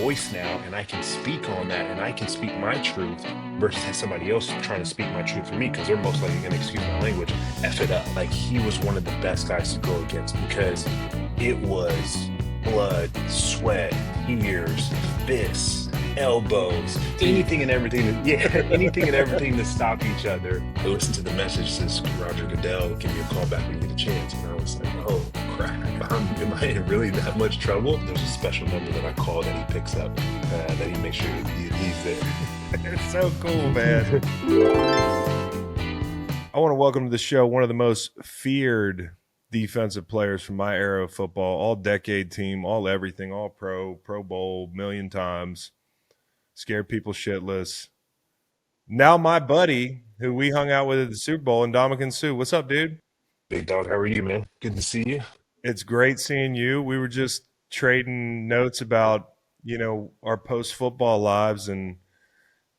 voice now, and I can speak on that, and I can speak my truth versus somebody else trying to speak my truth for me, because they're most likely going to, excuse my language, F it up. Like, he was one of the best guys to go against, because it was blood, sweat, tears, fists, elbows, anything and everything. Anything and everything to stop each other. I listened to the message, says Roger Goodell, give me a call back when you get a chance. And I was like, oh crap, am I in really that much trouble? There's a special number that I call that he picks up, that he makes sure he's there. It's so cool, man. I want to welcome to the show one of the most feared defensive players from my era of football, all decade team, all everything, all pro bowl, million times, scared people shitless. Now my buddy, who we hung out with at the Super Bowl, Ndamukong Suh. What's up, dude? Big dog, how are you, man? Good to see you. It's great seeing you. We were just trading notes about, our post-football lives and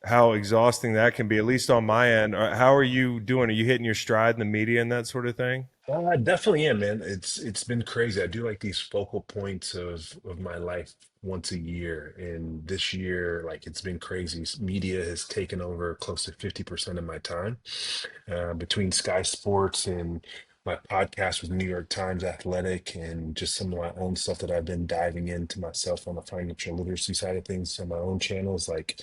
how exhausting that can be, at least on my end. How are you doing? Are you hitting your stride in the media and that sort of thing? I definitely am, man. It's been crazy. I do like these focal points of my life once a year, and this year, like, it's been crazy. Media has taken over close to 50% of my time, between Sky Sports and my podcast with New York Times Athletic, and just some of my own stuff that I've been diving into myself on the financial literacy side of things on my own channels. Like,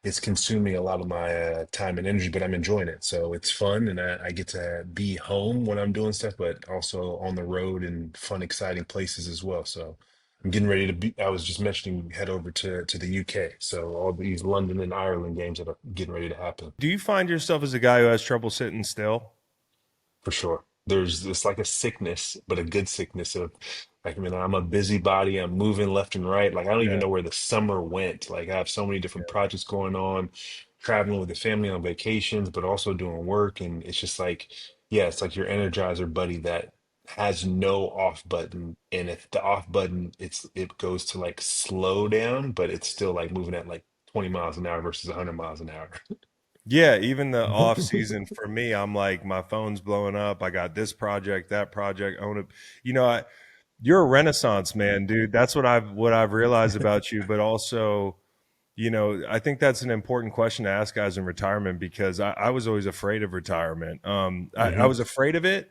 it's consuming a lot of my time and energy, but I'm enjoying it. So it's fun, and I get to be home when I'm doing stuff, but also on the road and fun, exciting places as well. So I'm getting ready to be. I was just mentioning head over to the UK. So all these London and Ireland games that are getting ready to happen. Do you find yourself as a guy who has trouble sitting still? For sure. There's this, like, a sickness, but a good sickness of, like, I mean, I'm a busybody. I'm moving left and right. Like, I don't even Yeah. know where the summer went. Like, I have so many different Yeah. projects going on, traveling with the family on vacations, but also doing work. And it's just like, yeah, it's like your energizer buddy that has no off button. And if the off button, it goes to like slow down, but it's still like moving at like 20 miles an hour versus 100 miles an hour. Yeah, even the off season for me, I'm like, my phone's blowing up. I got this project, that project. I want to, you're a renaissance man, dude. That's what I've realized about you. But also, I think that's an important question to ask guys in retirement, because I was always afraid of retirement. I was afraid of it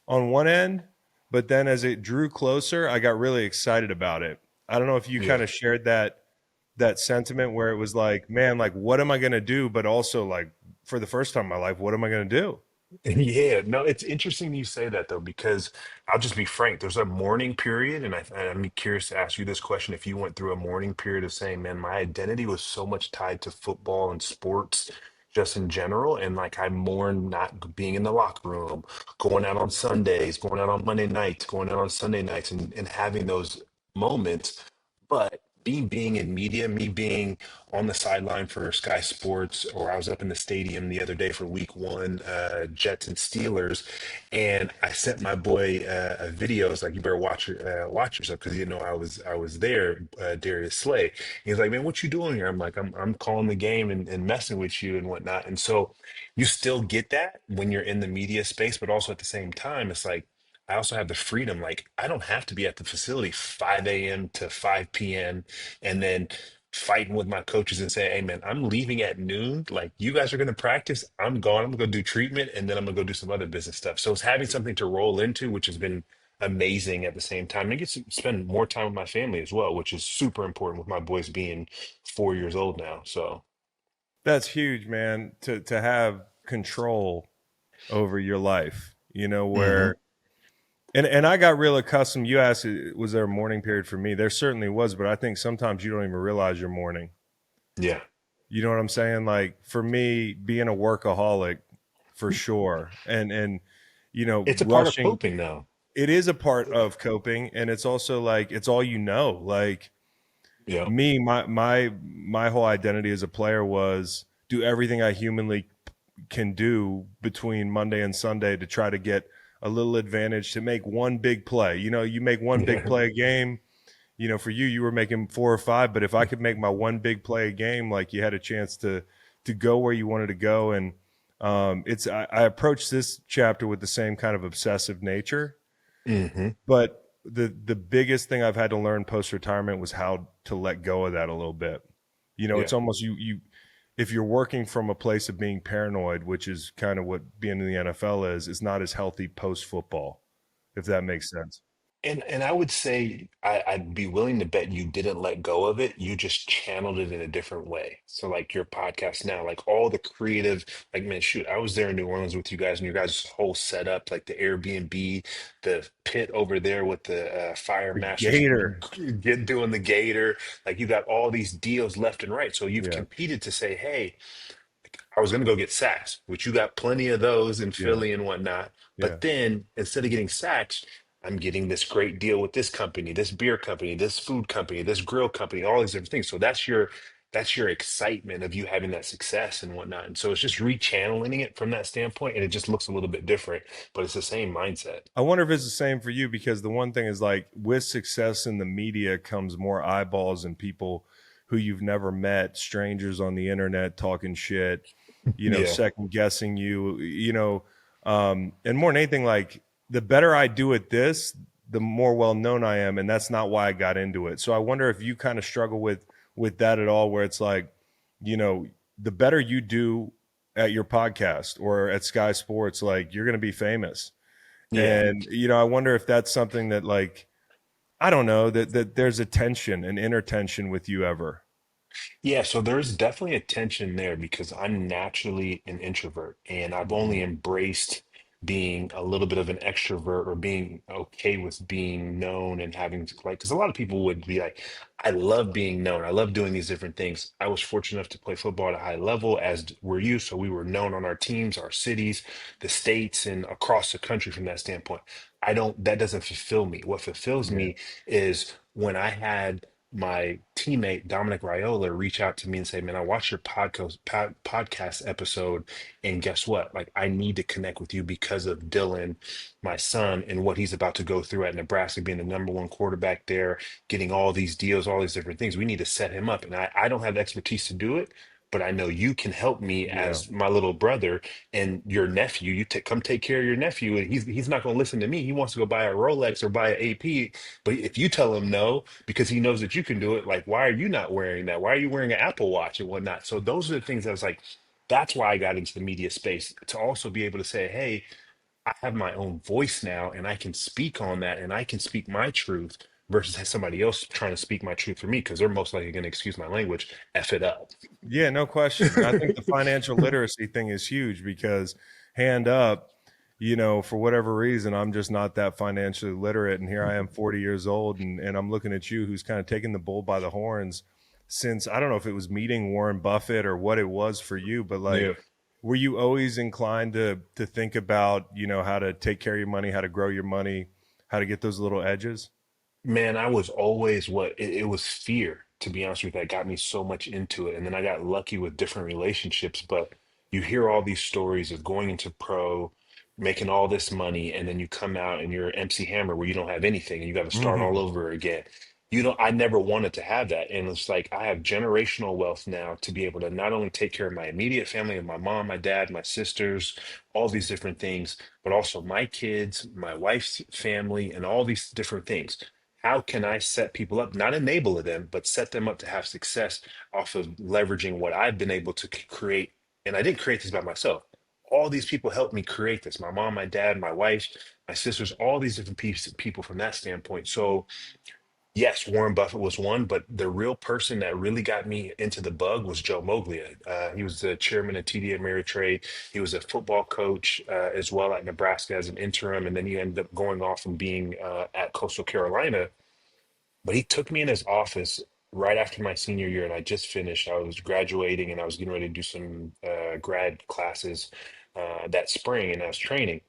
on one end, but then as it drew closer, I got really excited about it. I don't know if you kind Yeah. of shared that sentiment where it was like, man, like, what am I going to do? But also, like, for the first time in my life, what am I going to do? Yeah, no, it's interesting you say that, though, because I'll just be frank. There's a mourning period, and I'm curious to ask you this question. If you went through a mourning period of saying, man, my identity was so much tied to football and sports just in general, and like, I mourn not being in the locker room, going out on Sundays, going out on Monday nights, going out on Sunday nights, and having those moments. But me being in media, me being on the sideline for Sky Sports, or I was up in the stadium the other day for week one, Jets and Steelers, and I sent my boy a video. It's like, you better watch yourself, because I was there, Darius Slay. He's like, man, what you doing here? I'm like, I'm calling the game and messing with you and whatnot. And so you still get that when you're in the media space, but also at the same time, it's like, I also have the freedom. Like, I don't have to be at the facility 5 a.m. to 5 p.m. and then fighting with my coaches and saying, hey, man, I'm leaving at noon. Like, you guys are going to practice. I'm gone. I'm going to go do treatment, and then I'm going to go do some other business stuff. So it's having something to roll into, which has been amazing at the same time. And I get to spend more time with my family as well, which is super important with my boys being 4 years old now. So, That's huge, man, to have control over your life, mhm. where and I got real accustomed. You asked, was there a mourning period for me? There certainly was, but I think sometimes you don't even realize you're mourning. Yeah, You know what I'm saying? Like, for me, being a workaholic, for sure. And it's a part of rushing, coping now. it is a part of coping, and it's also like it's all you know. Like, Yeah. me, my whole identity as a player was do everything I humanly can do between Monday and Sunday to try to get a little advantage, to make one big play. You make one big Yeah. play a game. For you were making four or five, but if I could make my one big play a game, like, you had a chance to go where you wanted to go. And I approached this chapter with the same kind of obsessive nature, Hmm. but the biggest thing I've had to learn post retirement was how to let go of that a little bit. You know, Yeah. it's almost you if you're working from a place of being paranoid, which is kind of what being in the NFL is, it's not as healthy post football, if that makes sense. And I would say I'd be willing to bet you didn't let go of it. You just channeled it in a different way. So like your podcast now, like all the creative, like man, shoot, I was there in New Orleans with you guys and your guys' whole setup, like the Airbnb, the pit over there with the fire The masters Gator. get doing the gator. Like you got all these deals left and right. So you've Yeah. competed to say, hey, I was going to go get sacks, which you got plenty of those in Yeah. Philly and whatnot. Yeah. But then instead of getting sacks, I'm getting this great deal with this company, this beer company, this food company, this grill company, all these different things. So that's your excitement of you having that success and whatnot. And so it's just rechanneling it from that standpoint, and it just looks a little bit different, but it's the same mindset. I wonder if it's the same for you because the one thing is like with success in the media comes more eyeballs and people who you've never met, strangers on the internet talking shit, you know, Yeah. second guessing you, you know, and more than anything, like the better I do at this, the more well known I am, and that's not why I got into it. So I wonder if you kind of struggle with that at all, where it's like, you know, the better you do at your podcast or at Sky Sports, like you're going to be famous Yeah. and you know, I wonder if that's something that like I don't know that there's a tension, an inner tension with you ever. Yeah, so there's definitely a tension there because I'm naturally an introvert and I've only Mhm. embraced being a little bit of an extrovert or being okay with being known and having like, because a lot of people would be like, I love being known. I love doing these different things. I was fortunate enough to play football at a high level, were you. So we were known on our teams, our cities, the states, and across the country from that standpoint. That doesn't fulfill me. What fulfills Yeah. me is when I had my teammate Dominic Raiola reach out to me and say, "Man, I watched your podcast episode, and guess what? Like, I need to connect with you because of Dylan, my son, and what he's about to go through at Nebraska, being the number one quarterback there, getting all these deals, all these different things. We need to set him up, and I don't have the expertise to do it." But I know you can help me Yeah. as my little brother and your nephew. Come take care of your nephew, and he's not going to listen to me. He wants to go buy a Rolex or buy an AP, but if you tell him no, because he knows that you can do it. Like, why are you not wearing that? Why are you wearing an Apple Watch and whatnot? So those are the things I was like, that's why I got into the media space to also be able to say, hey, I have my own voice now and I can speak on that and I can speak my truth versus somebody else trying to speak my truth for me because they're most likely going to excuse my language, F it up. Yeah, no question. And I think the financial literacy thing is huge because hand up, you know, for whatever reason, I'm just not that financially literate. And here I am 40 years old and I'm looking at you who's kind of taking the bull by the horns since I don't know if it was meeting Warren Buffett or what it was for you, but like Yeah. were you always inclined to think about, you know, how to take care of your money, how to grow your money, how to get those little edges? Man, I was always it was fear, to be honest with you, that got me so much into it. And then I got lucky with different relationships. But you hear all these stories of going into pro, making all this money, and then you come out and you're MC Hammer where you don't have anything and you got to start all Hmm. over again. I never wanted to have that. And it's like I have generational wealth now to be able to not only take care of my immediate family of my mom, my dad, my sisters, all these different things, but also my kids, my wife's family, and all these different things. How can I set people up, not enable them, but set them up to have success off of leveraging what I've been able to create? And I didn't create this by myself. All these people helped me create this. My mom, my dad, my wife, my sisters, all these different people from that standpoint. So yes, Warren Buffett was one, but the real person that really got me into the bug was Joe Moglia. He was the chairman of TD Ameritrade. He was a football coach as well at Nebraska as an interim, and then he ended up going off and being at Coastal Carolina. But he took me in his office right after my senior year, and I just finished. I was graduating, and I was getting ready to do some grad classes that spring, and I was training.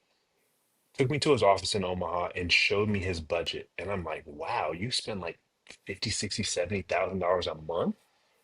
Took me to his office in Omaha and showed me his budget, and I'm like, "Wow, you spend like 50, 60, $70,000 a month?"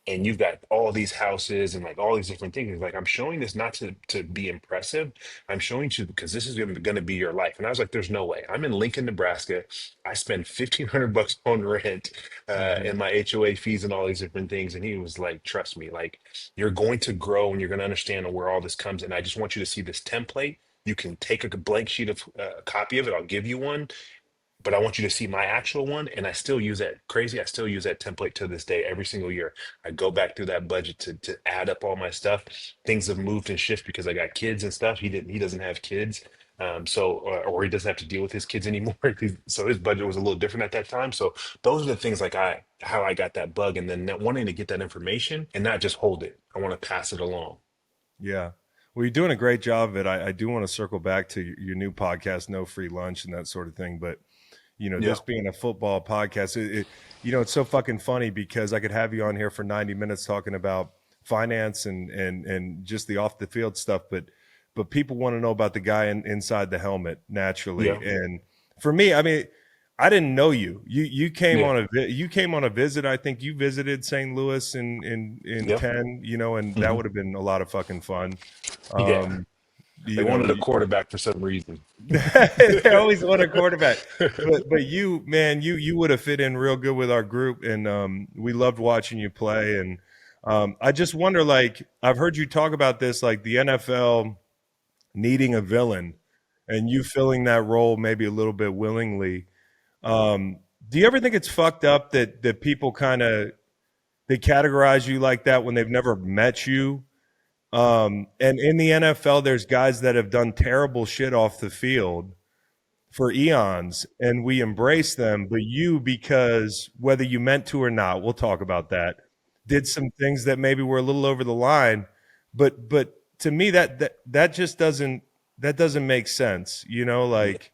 And you've got all these houses and like all these different things. Like I'm showing this not to be impressive. I'm showing you because this is going to be your life. And I was like, there's no way. I'm in Lincoln, Nebraska. I spend $1,500 on rent and Hmm. my HOA fees and all these different things. And he was like, trust me, like you're going to grow and you're going to understand where all this comes. And I just want you to see this template. You can take a blank sheet of a copy of it. I'll give you one but I want you to see my actual one. And I still use that crazy. I still use that template to this day, every single year. I go back through that budget to add up all my stuff. Things have moved and shift because I got kids and stuff. He doesn't have kids. Or he doesn't have to deal with his kids anymore. So his budget was a little different at that time. So those are the things like how I got that bug, and then wanting to get that information and not just hold it. I want to pass it along. Yeah. Well, you're doing a great job of it. I do want to circle back to your new podcast, No Free Lunch and that sort of thing. But, Yeah. this being a football podcast, it's so fucking funny because I could have you on here for 90 minutes talking about finance and just the off the field stuff. But people want to know about the guy inside the helmet naturally. Yeah. And for me, I mean, I didn't know you. You came Yeah. on you came on a visit. I think you visited St. Louis in Yep. 10, and that Hmm. would have been a lot of fucking fun. Yeah. Um, They you know, wanted a you, quarterback for some reason. they always want a quarterback. But you, man, you would have fit in real good with our group, and we loved watching you play. And I just wonder, like, I've heard you talk about this, like the NFL needing a villain, and you filling that role maybe a little bit willingly. Do you ever think it's fucked up that people kind of they categorize you like that when they've never met you? And in the NFL, there's guys that have done terrible shit off the field for eons, and we embrace them. But you, because whether you meant to or not, we'll talk about that, did some things that maybe were a little over the line. But to me, that just doesn't make sense. Like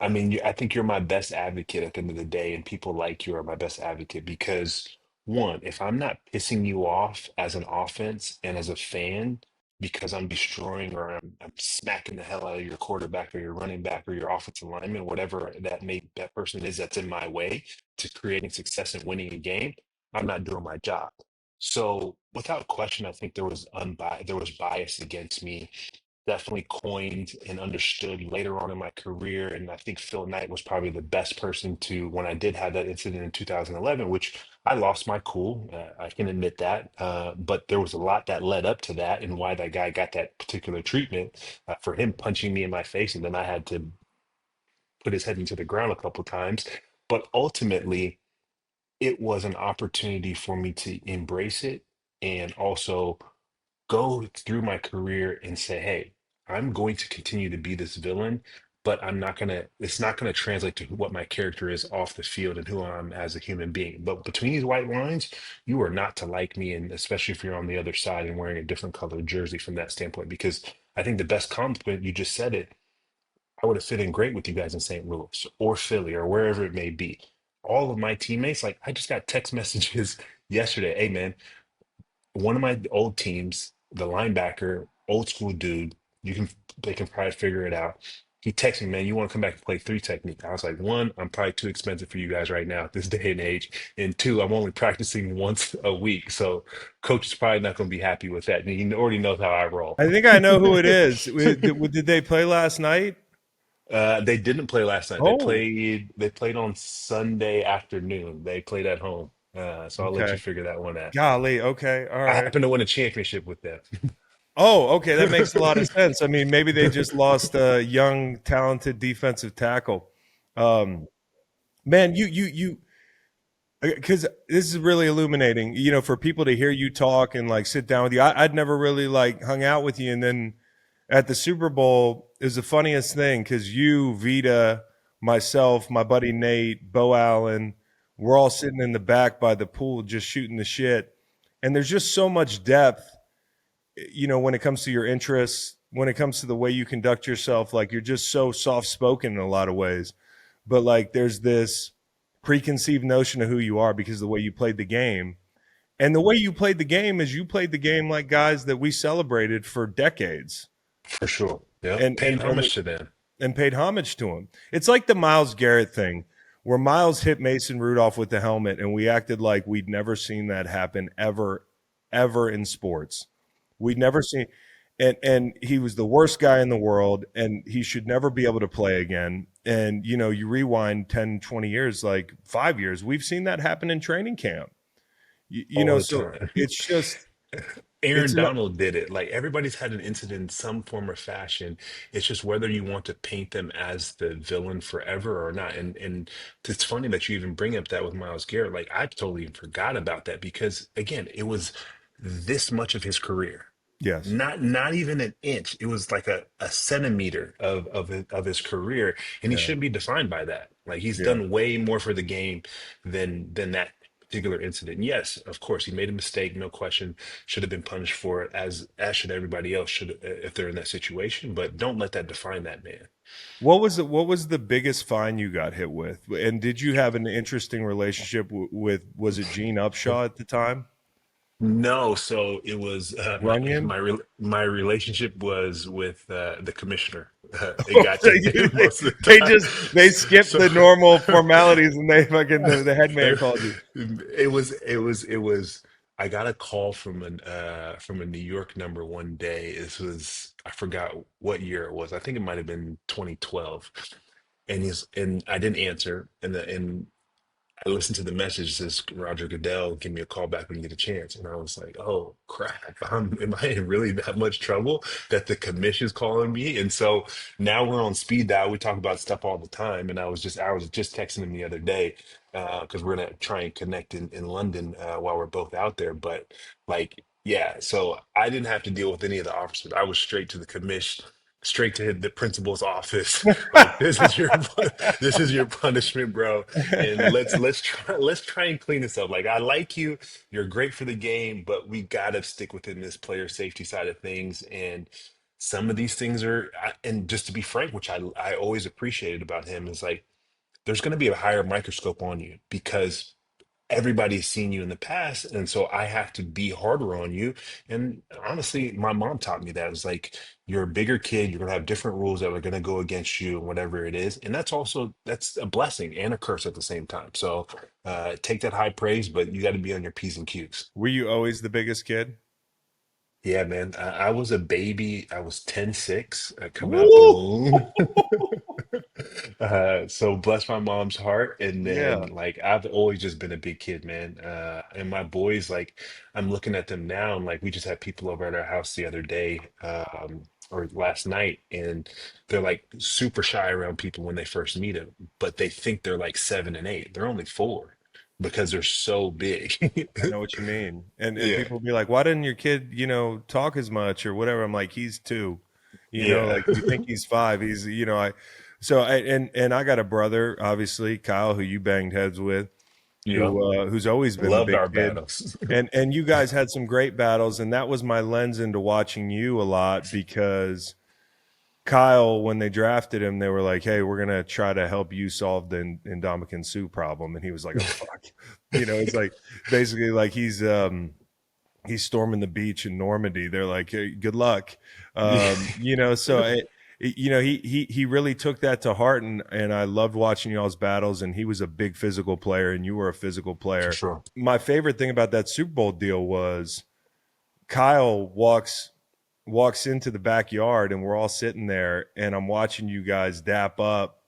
I mean, I think you're my best advocate at the end of the day, and people like you are my best advocate because, one, if I'm not pissing you off as an offense and as a fan because I'm destroying or I'm smacking the hell out of your quarterback or your running back or your offensive lineman, whatever that person is that's in my way to creating success and winning a game, I'm not doing my job. So without question, I think there was bias against me, definitely coined and understood later on in my career. And I think Phil Knight was probably the best person to, when I did have that incident in 2011, which I lost my cool. I can admit that. But there was a lot that led up to that and why that guy got that particular treatment, for him punching me in my face. And then I had to put his head into the ground a couple times. But ultimately, it was an opportunity for me to embrace it and also go through my career and say, hey, I'm going to continue to be this villain, but it's not gonna translate to what my character is off the field and who I'm as a human being. But between these white lines, you are not to like me, and especially if you're on the other side and wearing a different colored jersey from that standpoint, because I think the best compliment, you just said it, I would have fit in great with you guys in St. Louis or Philly or wherever it may be. All of my teammates, like I just got text messages yesterday. Hey man, one of my old teams, the linebacker, old school dude, they can probably figure it out. He texted me, man, you want to come back and play three technique? I was like, one, I'm probably too expensive for you guys right now at this day and age. And two, I'm only practicing once a week. So coach is probably not going to be happy with that. And he already knows how I roll. I think I know who it is. Did they play last night? They didn't play last night. Oh, They played on Sunday afternoon. They played at home. So I'll let you okay. figure that one out. Golly. Okay. All I right. happen to win a championship with them. Oh, okay. That makes a lot of sense. I mean, maybe they just lost a young, talented defensive tackle. Um, man, because this is really illuminating, for people to hear you talk and like sit down with you. I'd never really like hung out with you. And then at the Super Bowl is the funniest thing because you, Vita, myself, my buddy Nate, Bo Allen, we're all sitting in the back by the pool just shooting the shit. And there's just so much depth, when it comes to your interests, when it comes to the way you conduct yourself. Like you're just so soft spoken in a lot of ways. But like there's this preconceived notion of who you are because of the way you played the game. And the way you played the game is you played the game like guys that we celebrated for decades For sure. Yep. and Paying and and, homage to them. and paid homage to him. It's like the Myles Garrett thing where Miles hit Mason Rudolph with the helmet and we acted like we'd never seen that happen ever in sports. We'd never seen and he was the worst guy in the world and he should never be able to play again. And you rewind 10, 20 years, like 5 years, we've seen that happen in training camp. All the So time. it's just Aaron It's an Donald did it. Like everybody's had an incident in some form or fashion. It's just whether you want to paint them as the villain forever or not. And it's funny that you even bring up that with Miles Garrett. Like I totally forgot about that because again, it was this much of his career. yes, Not even an inch. It was like a centimeter of his career, and he yeah, should be defined by that. Like he's yeah. done way more for the game than that particular incident. Yes, of course, he made a mistake, no question. Should have been punished for it, as should everybody else should if they're in that situation. But don't let that define that man. What was the biggest fine you got hit with? And did you have an interesting relationship with was it Gene Upshaw at the time? No, so it was Runyon? my relationship was with the commissioner. It Oh, got so to most of the they time. just they skipped So the normal formalities and they fucking the head man called you. it was. I got a call from a New York number one day. This was I forgot what year it was. I think it might have been 2012. And I didn't answer. And I listened to the message. It says Roger Goodell, give me a call back when you get a chance. And I was like, oh crap, am I in really that much trouble that the commission's calling me? And so now we're on speed dial. We talk about stuff all the time. And I was just texting him the other day because we're gonna try and connect in London while we're both out there. But like, yeah, so I didn't have to deal with any of the officers. I was straight to the commission. Straight to the principal's office, like this is your punishment, bro, and let's try and clean this up. Like I like you, you're great for the game, but we gotta stick within this player safety side of things. And some of these things and just to be frank, which I always appreciated about him, is like there's going to be a higher microscope on you because everybody's seen you in the past, and so I have to be harder on you. And honestly, my mom taught me that. It's like you're a bigger kid, you're gonna have different rules that are gonna go against you and whatever it is. And that's a blessing and a curse at the same time. So take that high praise, but you got to be on your P's and Q's. Were you always the biggest kid? Yeah, man. I was a baby. I was 10'6", coming out the Woo! womb. So bless my mom's heart. And then Yeah. like I've always just been a big kid, man. And my boys, like I'm looking at them now, and like we just had people over at our house the other day, or last night, and they're like super shy around people when they first meet them, but they think they're like 7 and 8. They're only 4 because they're so big. I know what you mean. And Yeah, people be like, "Why didn't your kid, talk as much or whatever?" I'm like, "He's 2." yeah, Like you think he's 5. He's, and I got a brother, obviously, Kyle, who you banged heads with, yeah. who's always been the Loved big our kid. battles. And you guys had some great battles, and that was my lens into watching you a lot because Kyle, when they drafted him, they were like, "Hey, we're gonna try to help you solve the Ndamukong Suh problem," and he was like, "Oh fuck," it's like basically like he's storming the beach in Normandy. They're like, "Hey, good luck," So he really took that to heart, and I loved watching y'all's battles. And he was a big physical player, and you were a physical For player. sure. My favorite thing about that Super Bowl deal was Kyle walks into the backyard and we're all sitting there and I'm watching you guys dap up,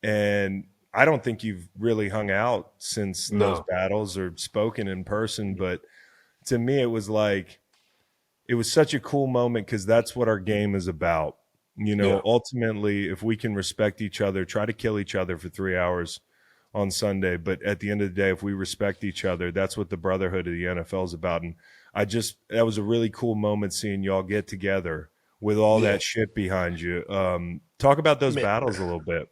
and I don't think you've really hung out since those No. battles or spoken in person, but to me it was such a cool moment because that's what our game is about. Yeah. Ultimately, if we can respect each other, try to kill each other for 3 hours on Sunday, but at the end of the day, if we respect each other, that's what the brotherhood of the NFL is about. And that was a really cool moment seeing y'all get together with all Yeah. that shit behind you. Talk about those Man, battles a little bit.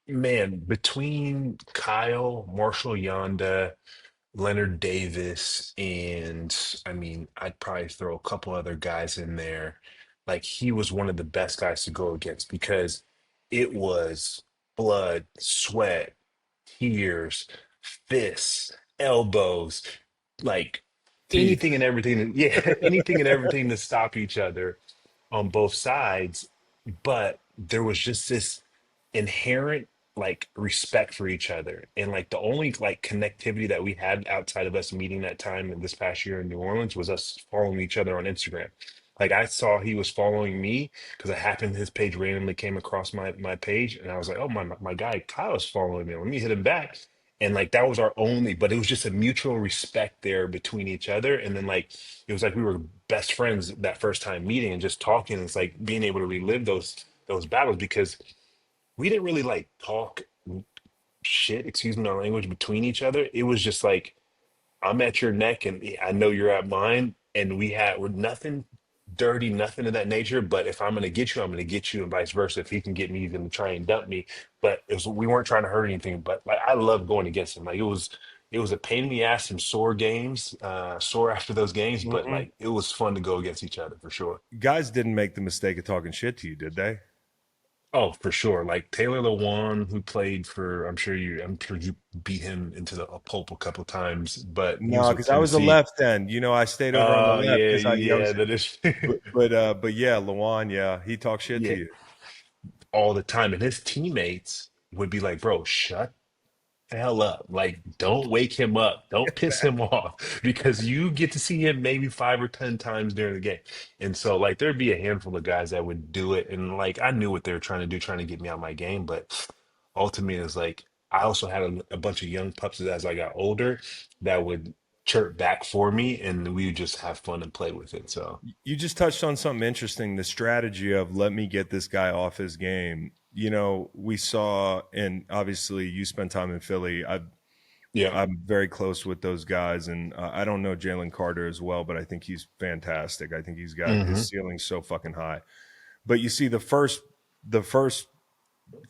man, between Kyle, Marshall Yonda, Leonard Davis, and I mean, I'd probably throw a couple other guys in there. Like he was one of the best guys to go against because it was blood, sweat, tears, fists, elbows, like Teeth. anything and everything. Yeah, anything and everything to stop each other on both sides. But there was just this inherent like respect for each other, and like the only like connectivity that we had outside of us meeting that time in this past year in New Orleans was us following each other on Instagram. Like I saw he was following me because I happened his page randomly came across my page, and I was like, oh my guy Kyle's following me, let me hit him back. And like that was our only, but it was just a mutual respect there between each other. And then like it was like we were best friends that first time meeting and just talking. It's like being able to relive those battles because we didn't really like talk shit, excuse me, our language between each other. It was just like I'm at your neck and I know you're at mine. And we're nothing dirty, nothing of that nature. But if I'm gonna get you, I'm gonna get you, and vice versa. If he can get me, he's gonna try and dump me. But we weren't trying to hurt anything. But like I love going against him. Like it was a pain in the ass, some sore games, sore after those games, but Hmm. like it was fun to go against each other for sure. Guys didn't make the mistake of talking shit to you, did they? Oh, for sure. Like Taylor Lewan, who played for, I'm sure you beat him into the a pulp a couple times, but he was No, with because I was a Tennessee. left end. I stayed over on the Oh left yeah, because I yeah, was. that is But yeah, Lawan, yeah, he talked shit to yeah, you. all the time. And his teammates would be like, bro, shut the hell up. Like, don't wake him up. Don't piss him off because you get to see him maybe 5 or 10 times during the game. And so, like, there'd be a handful of guys that would do it. And, like, I knew what they were trying to do, trying to get me out of my game. But ultimately, it's like, I also had a bunch of young pups as I got older that would chirp back for me and we would just have fun and play with it. So, You just touched on something interesting, the strategy of let me get this guy off his game. We saw, and obviously you spent time in Philly. yeah. I'm very close with those guys, and I don't know Jalen Carter as well, but I think he's fantastic. I think he's got Hmm. his ceiling so fucking high. But you see, the first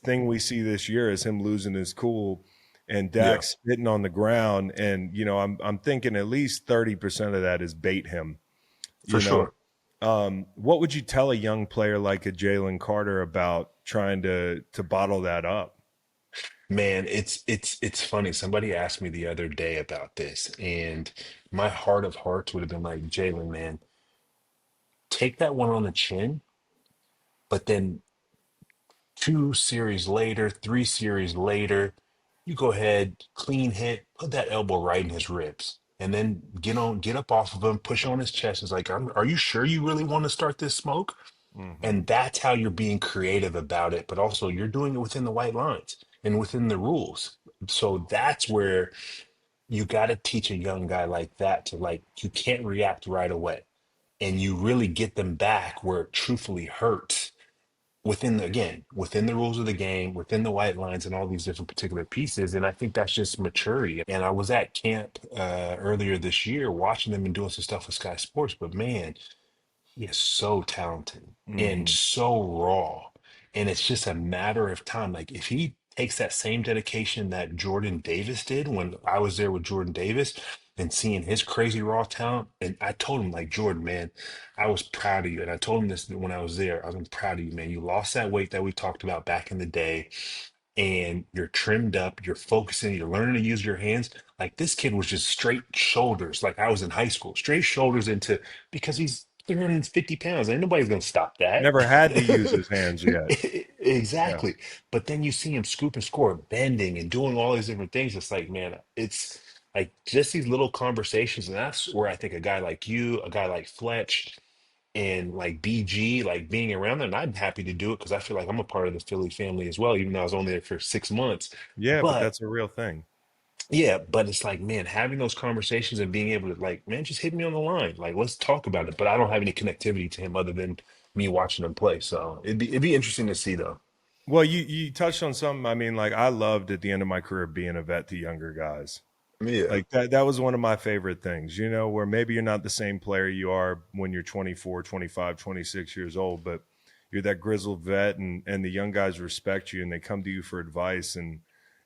thing we see this year is him losing his cool and Yeah, Dak spitting on the ground. And I'm thinking at least 30% of that is bait him. for You know, sure. what would you tell a young player like a Jalen Carter about trying to bottle that up? Man, it's funny. Somebody asked me the other day about this, and my heart of hearts would have been like, Jalen, man, take that one on the chin, but then 2 series later, 3 series later, you go ahead, clean hit, put that elbow right in his ribs, and then get up off of him, push on his chest. It's like, are you sure you really want to start this smoke? Hmm. And that's how you're being creative about it, but also you're doing it within the white lines and within the rules. So that's where you got to teach a young guy like that to like you can't react right away and you really get them back where it truthfully hurts within the again within the rules of the game, within the white lines and all these different particular pieces. And I think that's just maturity. And I was at camp earlier this year watching them and doing some stuff with Sky Sports, but man, he is so talented and Hmm. so raw. And it's just a matter of time. Like if he takes that same dedication that Jordan Davis did when I was there with Jordan Davis and seeing his crazy raw talent, and I told him, like, Jordan, man, I was proud of you. And I told him this when I was there. I'm proud of you, man. You lost that weight that we talked about back in the day and you're trimmed up, you're focusing, you're learning to use your hands. Like this kid was just straight shoulders, like I was in high school, straight shoulders into because he's 350 pounds. Ain't nobody's gonna stop that. Never had to use his hands yet. Yeah. Exactly. But then you see him scoop and score, bending and doing all these different things. It's like, man, it's like just these little conversations. And that's where I think a guy like you, a guy like Fletch, and like BG, like being around them, I'm happy to do it because I feel like I'm a part of the Philly family as well, even though I was only there for 6 months. Yeah, but But that's a real thing. yeah, but it's like, man, having those conversations and being able to like, man, just hit me on the line. Like, let's talk about it. But I don't have any connectivity to him other than me watching him play. So it'd be interesting to see though. Well, you touched on something. I mean, like I loved at the end of my career being a vet to younger guys. Yeah. Like that was one of my favorite things, where maybe you're not the same player you are when you're 24, 25, 26 years old, but you're that grizzled vet and the young guys respect you and they come to you for advice and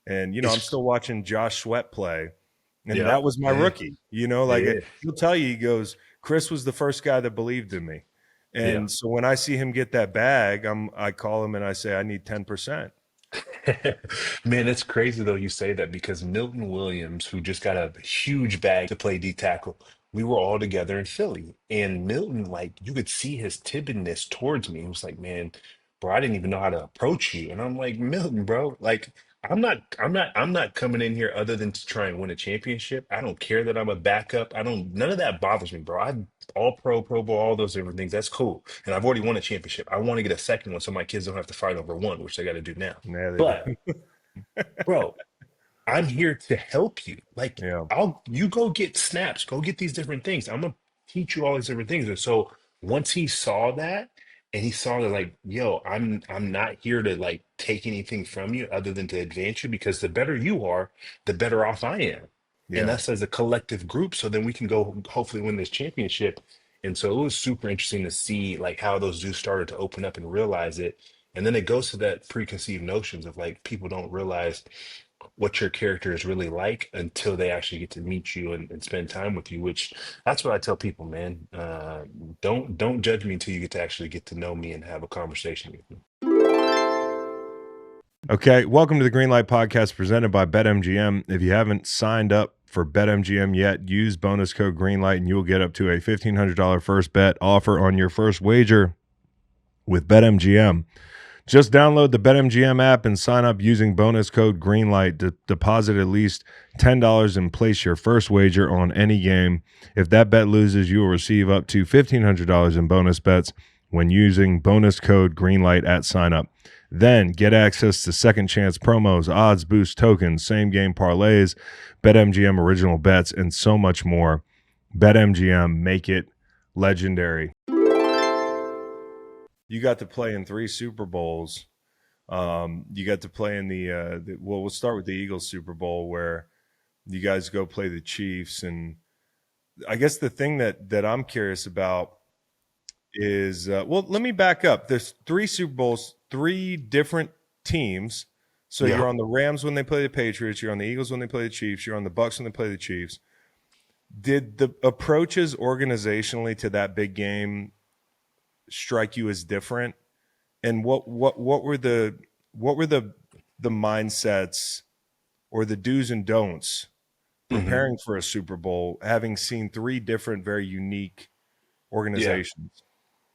I'm It's still watching Josh Sweat play and yeah, that was my yeah, rookie. Like yeah, he'll tell you he goes, "Chris was the first guy that believed in me." yeah. And so when I see him get that bag, I call him and I say I need 10%. Man, it's crazy though you say that because Milton Williams, who just got a huge bag to play D tackle, we were all together in Philly. And Milton, like, you could see his timidness towards me. He was like, man, bro, I didn't even know how to approach you. And I'm like, Milton, bro, like, I'm not coming in here other than to try and win a championship. I don't care that I'm a backup. None of that bothers me, bro. I all pro, Pro Bowl, all those different things. That's cool. And I've already won a championship. I want to get a second one so my kids don't have to fight over one, which they got to do now. Yeah, they do. But bro, I'm here to help you. Like, Yeah. you go get snaps, go get these different things. I'm gonna teach you all these different things. And so once he saw that, and he saw that, like, yo, I'm not here to like take anything from you other than to advance you, because the better you are, the better off I am. And Yeah. us as a collective group, so then we can go hopefully win this championship. And so it was super interesting to see like how those dudes started to open up and realize it. And then it goes to that preconceived notions of like people don't realize what your character is really like until they actually get to meet you and spend time with you, which that's what I tell people, man. Don't judge me until you get to actually get to know me and have a conversation with me. Okay, welcome to the Green Light Podcast presented by BetMGM. If you haven't signed up for BetMGM yet, use bonus code GREENLIGHT and you will get up to a $1,500 first bet offer on your first wager with BetMGM. Just download the BetMGM app and sign up using bonus code GREENLIGHT to deposit at least $10 and place your first wager on any game. If that bet loses, you will receive up to $1,500 in bonus bets when using bonus code GREENLIGHT at sign up. Then get access to second chance promos, odds boost tokens, same game parlays, BetMGM original bets, and so much more. BetMGM, make it legendary. You got to play in 3 Super Bowls. You got to play in well, we'll start with the Eagles Super Bowl where you guys go play the Chiefs. And I guess the thing that I'm curious about is, well, let me back up. There's 3 Super Bowls, 3 different teams. So Yeah. you're on the Rams when they play the Patriots. You're on the Eagles when they play the Chiefs. You're on the Bucks when they play the Chiefs. Did the approaches organizationally to that big game strike you as different? And what were the mindsets or the do's and don'ts Hmm. preparing for a Super Bowl, having seen 3 different, very unique Yeah. organizations?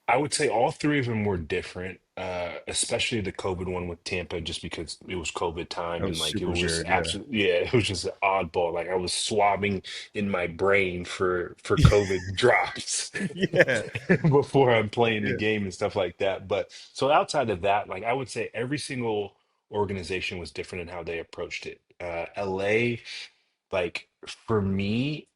I would say all three of them were different, especially the COVID one with Tampa, just because it was COVID time That and was like it super was just weird. Yeah. absolutely, yeah, it was just an oddball. Like I was swabbing in my brain for COVID drops Yeah. before I'm playing the Yeah. game and stuff like that. But so outside of that, like I would say every single organization was different in how they approached it. LA, like for me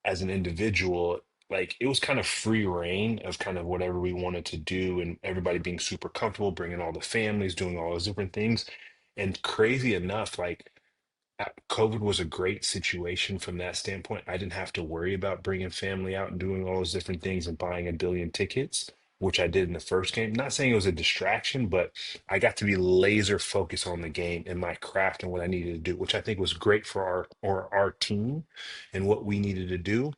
as an individual, like it was kind of free reign of kind of whatever we wanted to do, and everybody being super comfortable, bringing all the families, doing all those different things. And crazy enough, like COVID was a great situation from that standpoint. I didn't have to worry about bringing family out and doing all those different things and buying a billion tickets, which I did in the first game. Not saying it was a distraction, but I got to be laser focused on the game and my craft and what I needed to do, which I think was great for our team and what we needed to do.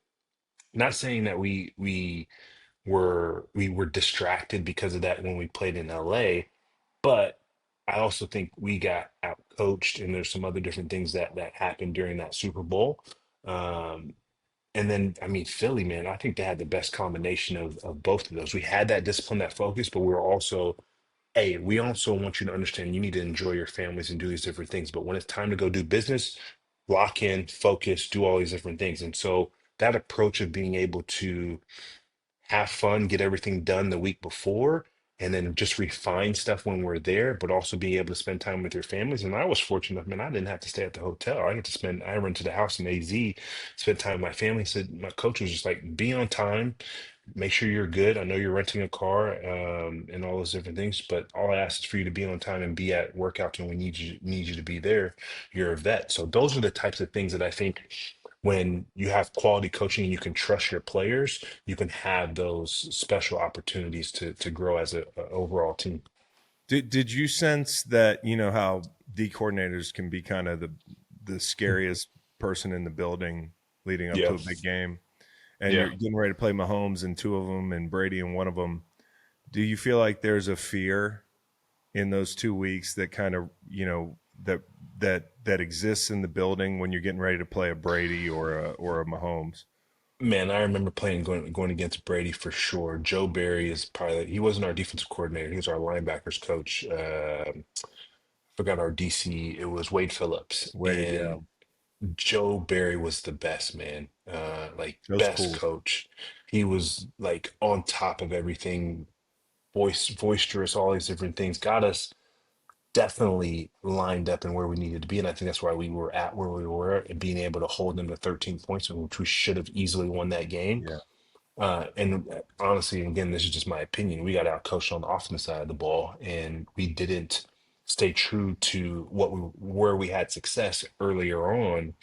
Not saying that we were distracted because of that when we played in LA, but I also think we got out coached, and there's some other different things that happened during that Super Bowl. Um, and then, I mean, Philly, man, I think they had the best combination of both of those. We had that discipline, that focus, but we were also, hey, we also want you to understand you need to enjoy your families and do these different things. But when it's time to go do business, lock in, focus, do all these different things. And so that approach of being able to have fun, get everything done the week before, and then just refine stuff when we're there, but also being able to spend time with your families. And I was fortunate enough, man, I didn't have to stay at the hotel. I rent to the house in AZ, spent time with my family. Said my coach was just like, be on time, make sure you're good. I know you're renting a car, and all those different things, but all I ask is for you to be on time and be at workouts when we need you to be there. You're a vet. So those are the types of things that I think when you have quality coaching and you can trust your players, you can have those special opportunities to grow as a overall team. Did you sense that, you know, how D coordinators can be kind of the scariest person in the building leading up Yeah, to a big game, and you're yeah. getting ready to play Mahomes in 2 of them and Brady in 1 of them? Do you feel like there's a fear in those 2 weeks that kind of, you know, that exists in the building when you're getting ready to play a Brady or a Mahomes? Man, I remember going against Brady for sure. Joe Barry is probably he wasn't our defensive coordinator. He was our linebackers coach. Forgot our DC. It was Wade Phillips, Wade, yeah, and Joe Barry was the best man. Like that was best cool. coach. He was like on top of everything, boisterous, all these different things. Got us. definitely lined up and where we needed to be. And I think that's why we were at where we were and being able to hold them to 13 points, which we should have easily won that game. Yeah. And honestly, again, this is just my opinion. We got out coached on the offensive side of the ball, and we didn't stay true to where we had success earlier on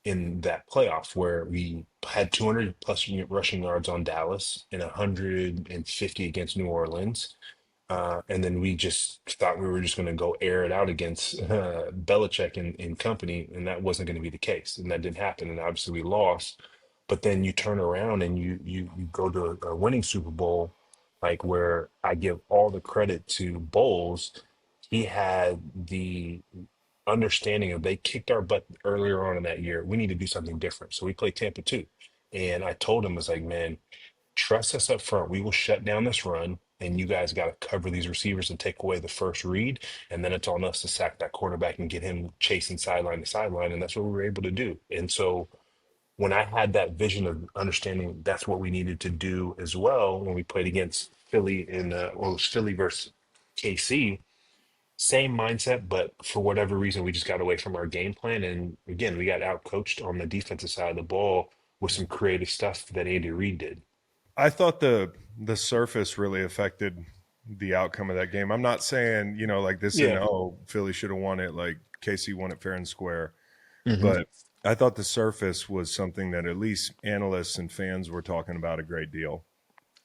in that playoff, where we had 200 plus rushing yards on Dallas and 150 against New Orleans. And then we just thought we were just going to go air it out against Belichick and company, and that wasn't going to be the case, and that didn't happen. And obviously, we lost. But then you turn around and you go to a winning Super Bowl, like where I give all the credit to Bowles. He had the understanding of they kicked our butt earlier on in that year. We need to do something different. So we played Tampa too, and I told him, I was like, man, trust us up front. We will shut down this run, and you guys got to cover these receivers and take away the first read. And then it's on us to sack that quarterback and get him chasing sideline to sideline. And that's what we were able to do. And so when I had that vision of understanding that's what we needed to do as well when we played against Philly well, it was Philly versus KC, same mindset, but for whatever reason, we just got away from our game plan. And again, we got out coached on the defensive side of the ball with some creative stuff that Andy Reid did. I thought the surface really affected the outcome of that game. I'm not saying, like this and Yeah. oh, Philly should have won it, like KC won it fair and square. hmm But I thought the surface was something that at least analysts and fans were talking about a great deal.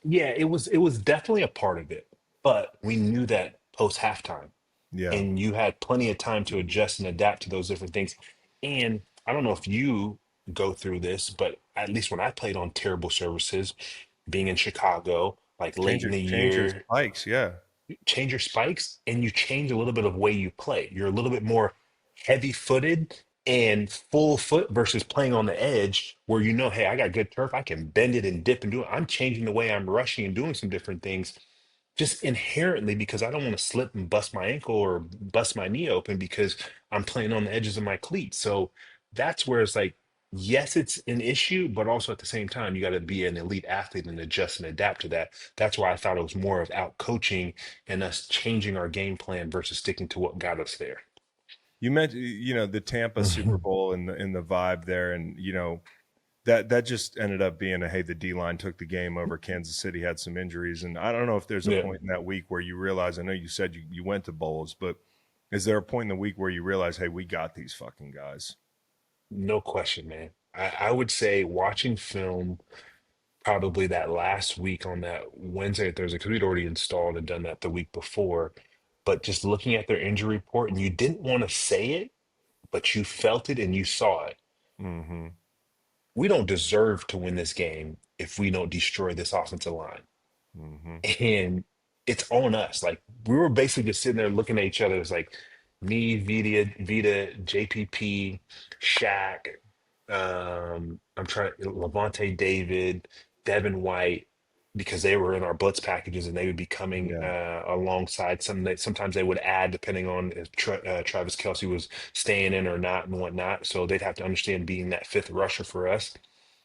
Yeah, it was definitely a part of it, but we knew that post halftime, Yeah. and you had plenty of time to adjust and adapt to those different things. And I don't know if you go through this, but at least when I played on terrible services, being in Chicago, like late Change in your the change your year, spikes, yeah. change your spikes and you change a little bit of way you play. You're a little bit more heavy footed and full foot versus playing on the edge where you know, hey, I got good turf. I can bend it and dip and do it. I'm changing the way I'm rushing and doing some different things just inherently because I don't want to slip and bust my ankle or bust my knee open because I'm playing on the edges of my cleats. So that's where it's like, yes, it's an issue, but also at the same time, you got to be an elite athlete and adjust and adapt to that. That's why I thought it was more of out coaching and us changing our game plan versus sticking to what got us there. You mentioned, the Tampa Super Bowl and the vibe there, and that just ended up being a hey, the D line took the game over. Kansas City had some injuries, and I don't know if there's a Yeah, point in that week where you realize. I know you said you went to bowls, but is there a point in the week where you realize, hey, we got these fucking guys? no question, man. I would say watching film probably that last week on that Wednesday or Thursday, because we'd already installed and done that the week before. But just looking at their injury report, and you didn't want to say it, but you felt it and you saw it. Mm-hmm. We don't deserve to win this game if we don't destroy this offensive line. Mm-hmm. And it's on us. Like we were basically just sitting there looking at each other. It's like me, Vita, JPP, Shaq. I'm trying Levante David, Devin White, because they were in our blitz packages and they would be coming Yeah. alongside some that sometimes they would add depending on if Travis Kelsey was staying in or not and whatnot. So they'd have to understand being that fifth rusher for us.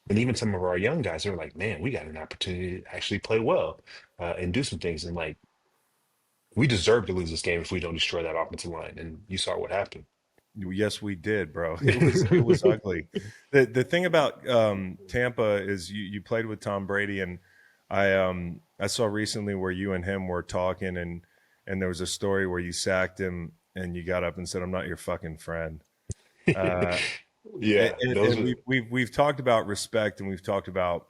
And even some of our young guys, they're like, man, we got an opportunity to actually play well and do some things. And like, we deserve to lose this game if we don't destroy that offensive line. And you saw what happened. Yes, we did, bro. It was ugly. The thing about Tampa is you played with Tom Brady, and I saw recently where you and him were talking, and there was a story where you sacked him, and you got up and said, "I'm not your fucking friend." Uh, and Yeah, and, those and are we've talked about respect, and we've talked about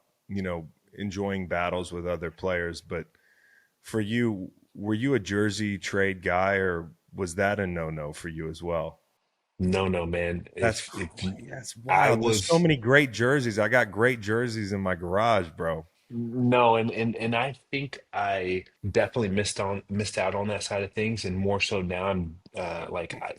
enjoying battles with other players, but for you, were you a jersey trade guy, or was that a no for you as well? no, man. That's If you- crazy. That's I wild. There's so was many great jerseys. I got great jerseys in my garage, bro. No, and I think I definitely missed out on that side of things, and more so now I'm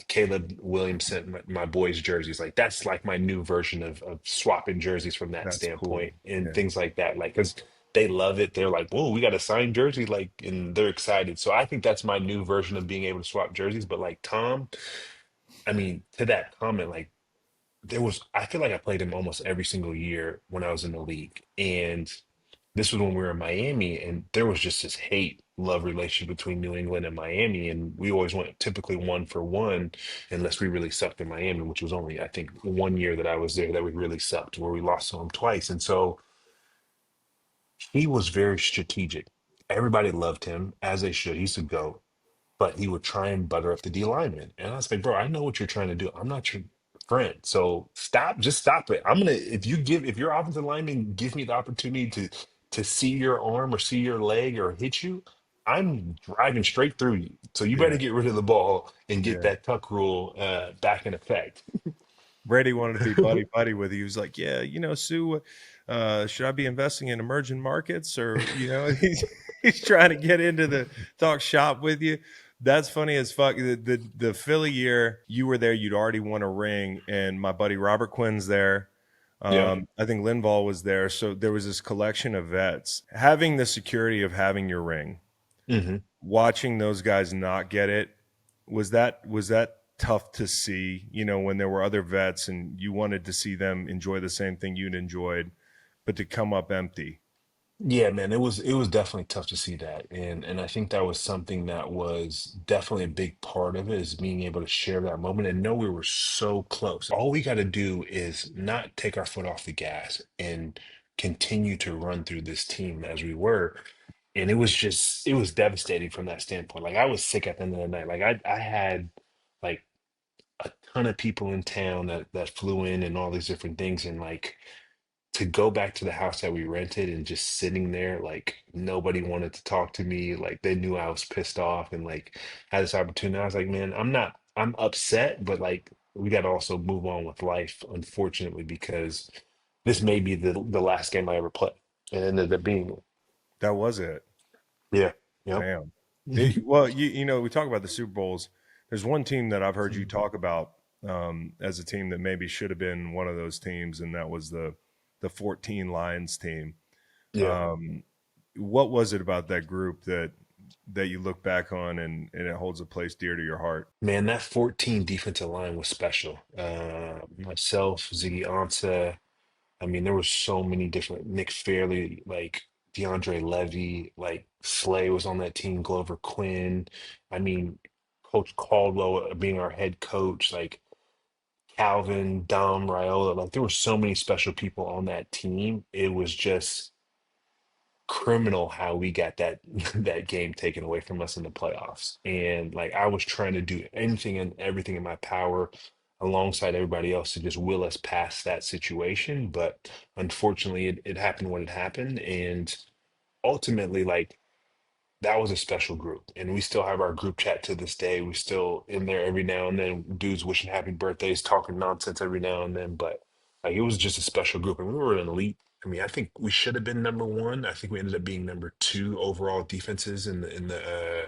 Caleb Williamson, my boys' jerseys. Like that's like my new version of swapping jerseys from that That's cool. standpoint and Yeah. things like that. Like because they love it. They're like, "Whoa, we got a signed jersey!" Like, and they're excited. So I think that's my new version of being able to swap jerseys. But like Tom, I mean, to that comment, like I feel like I played him almost every single year when I was in the league, and this was when we were in Miami, and there was just this hate love relationship between New England and Miami, and we always went typically 1-for-1 unless we really sucked in Miami, which was only I think 1 year that I was there that we really sucked, where we lost to them twice, and so he was very strategic. Everybody loved him as they should. He's a GOAT, but he would try and butter up the D lineman. And I was like, bro, I know what you're trying to do. I'm not your friend. So stop, just stop it. I'm gonna if your offensive lineman gives me the opportunity to see your arm or see your leg or hit you, I'm driving straight through you. So you better Yeah, get rid of the ball and get yeah. that tuck rule back in effect. Brady wanted to be buddy buddy with you. He was like, "Yeah, Sue, should I be investing in emerging markets?" Or he's trying to get into the talk shop with you. That's funny as fuck. The Philly year you were there, you'd already won a ring, and my buddy Robert Quinn's there. Yeah. I think Linval was there, so there was this collection of vets having the security of having your ring. Hmm. Watching those guys not get it, was that tough to see, when there were other vets and you wanted to see them enjoy the same thing you'd enjoyed, but to come up empty? Yeah, man, it was definitely tough to see that. And I think that was something that was definitely a big part of it is being able to share that moment and know we were so close. All we got to do is not take our foot off the gas and continue to run through this team as we were. And it was devastating from that standpoint. Like I was sick at the end of the night. Like I had like a ton of people in town that flew in and all these different things. And like to go back to the house that we rented and just sitting there, like nobody wanted to talk to me. Like they knew I was pissed off and like had this opportunity. I was like, man, I'm upset, but like we got to also move on with life, unfortunately, because this may be the last game I ever play. And it ended up being, That was it. yeah, yep. Damn. Well, we talk about the Super Bowls. There's one team that I've heard you talk about as a team that maybe should have been one of those teams, and that was the 14 Lions team. Yeah. Um, what was it about that group that you look back on and it holds a place dear to your heart? Man, that 14 defensive line was special. Myself, Ziggy Ansah, I mean, there was so many different Nick Fairley, like DeAndre Levy, like Slay was on that team, Glover Quinn. I mean, Coach Caldwell being our head coach, like Calvin, Dom, Raiola, like there were so many special people on that team. It was just criminal how we got that that game taken away from us in the playoffs. And like I was trying to do anything and everything in my power alongside everybody else to just will us past that situation. But unfortunately it happened when it happened. And ultimately, like that was a special group. And we still have our group chat to this day. We still in there every now and then, dudes wishing happy birthdays, talking nonsense every now and then. But like it was just a special group. And we were an elite. I mean, I think we should have been number one. I think we ended up being number two overall defenses in the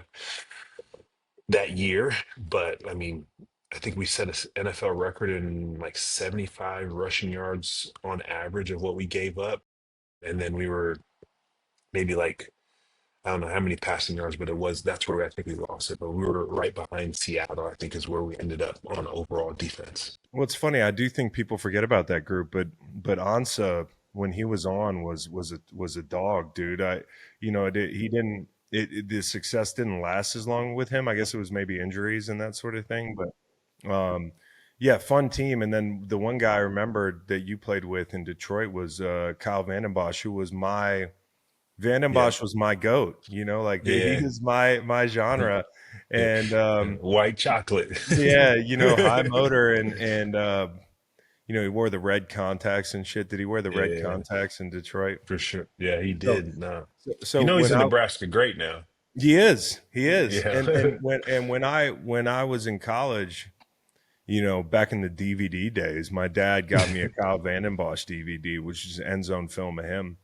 that year. But I mean, I think we set a NFL record in like 75 rushing yards on average of what we gave up. And then we were maybe like I don't know how many passing yards, but that's where I think we lost it. But we were right behind Seattle, I think is where we ended up on overall defense. Well, it's funny. I do think people forget about that group, but Ansa, when he was on, was a dog, dude. He didn't. The success didn't last as long with him. I guess it was maybe injuries and that sort of thing. But yeah, fun team. And then the one guy I remembered that you played with in Detroit was Kyle Vanden, who was my Yeah. Bosch was my goat. Like he Yeah. was my genre, Yeah. and White chocolate. yeah, high motor and he wore the red contacts and shit. Did he wear the red Yeah, contacts in Detroit? for sure. Yeah, he So, did. No. so You know he's when in I Nebraska great now. he is, and Yeah. when I was in college, back in the DVD days, my dad got me a Kyle Vanden DVD, which is end zone film of him,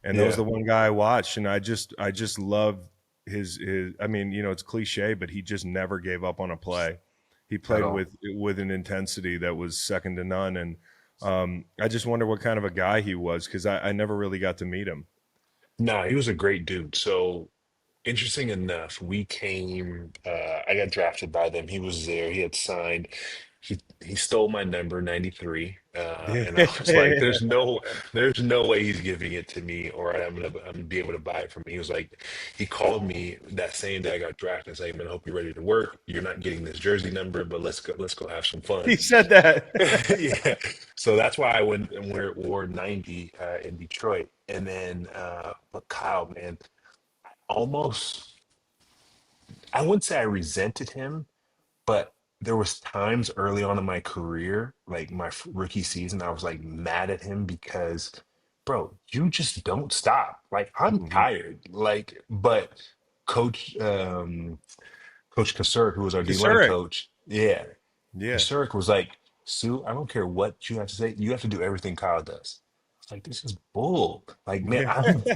and that was Yeah. the one guy I watched, and I just loved his. I mean, it's cliche, but he just never gave up on a play. He At played all. with an intensity that was second to none, and I just wonder what kind of a guy he was because I never really got to meet him. No, he was a great dude. So interesting enough, I got drafted by them. He was there. He had signed. He stole my number 93. And I was like, there's no way he's giving it to me, or I'm gonna be able to buy it from him. He was like, he called me that same day I got drafted and said, man, I hope you're ready to work. You're not getting this jersey number, but let's go have some fun. He said that. Yeah. So that's why I went and wore 90 in Detroit. And then but Kyle, man, almost I wouldn't say I resented him, but there was times early on in my career, like my rookie season, I was like mad at him because, bro, you just don't stop. Like I'm Mhm. tired. Like, but coach Coach Kasur, who was our D line Kasurek. coach, yeah, Yeah. Zurich was like, Sue, I don't care what you have to say. You have to do everything Kyle does. It's like, this is bull. Like, man, Yeah.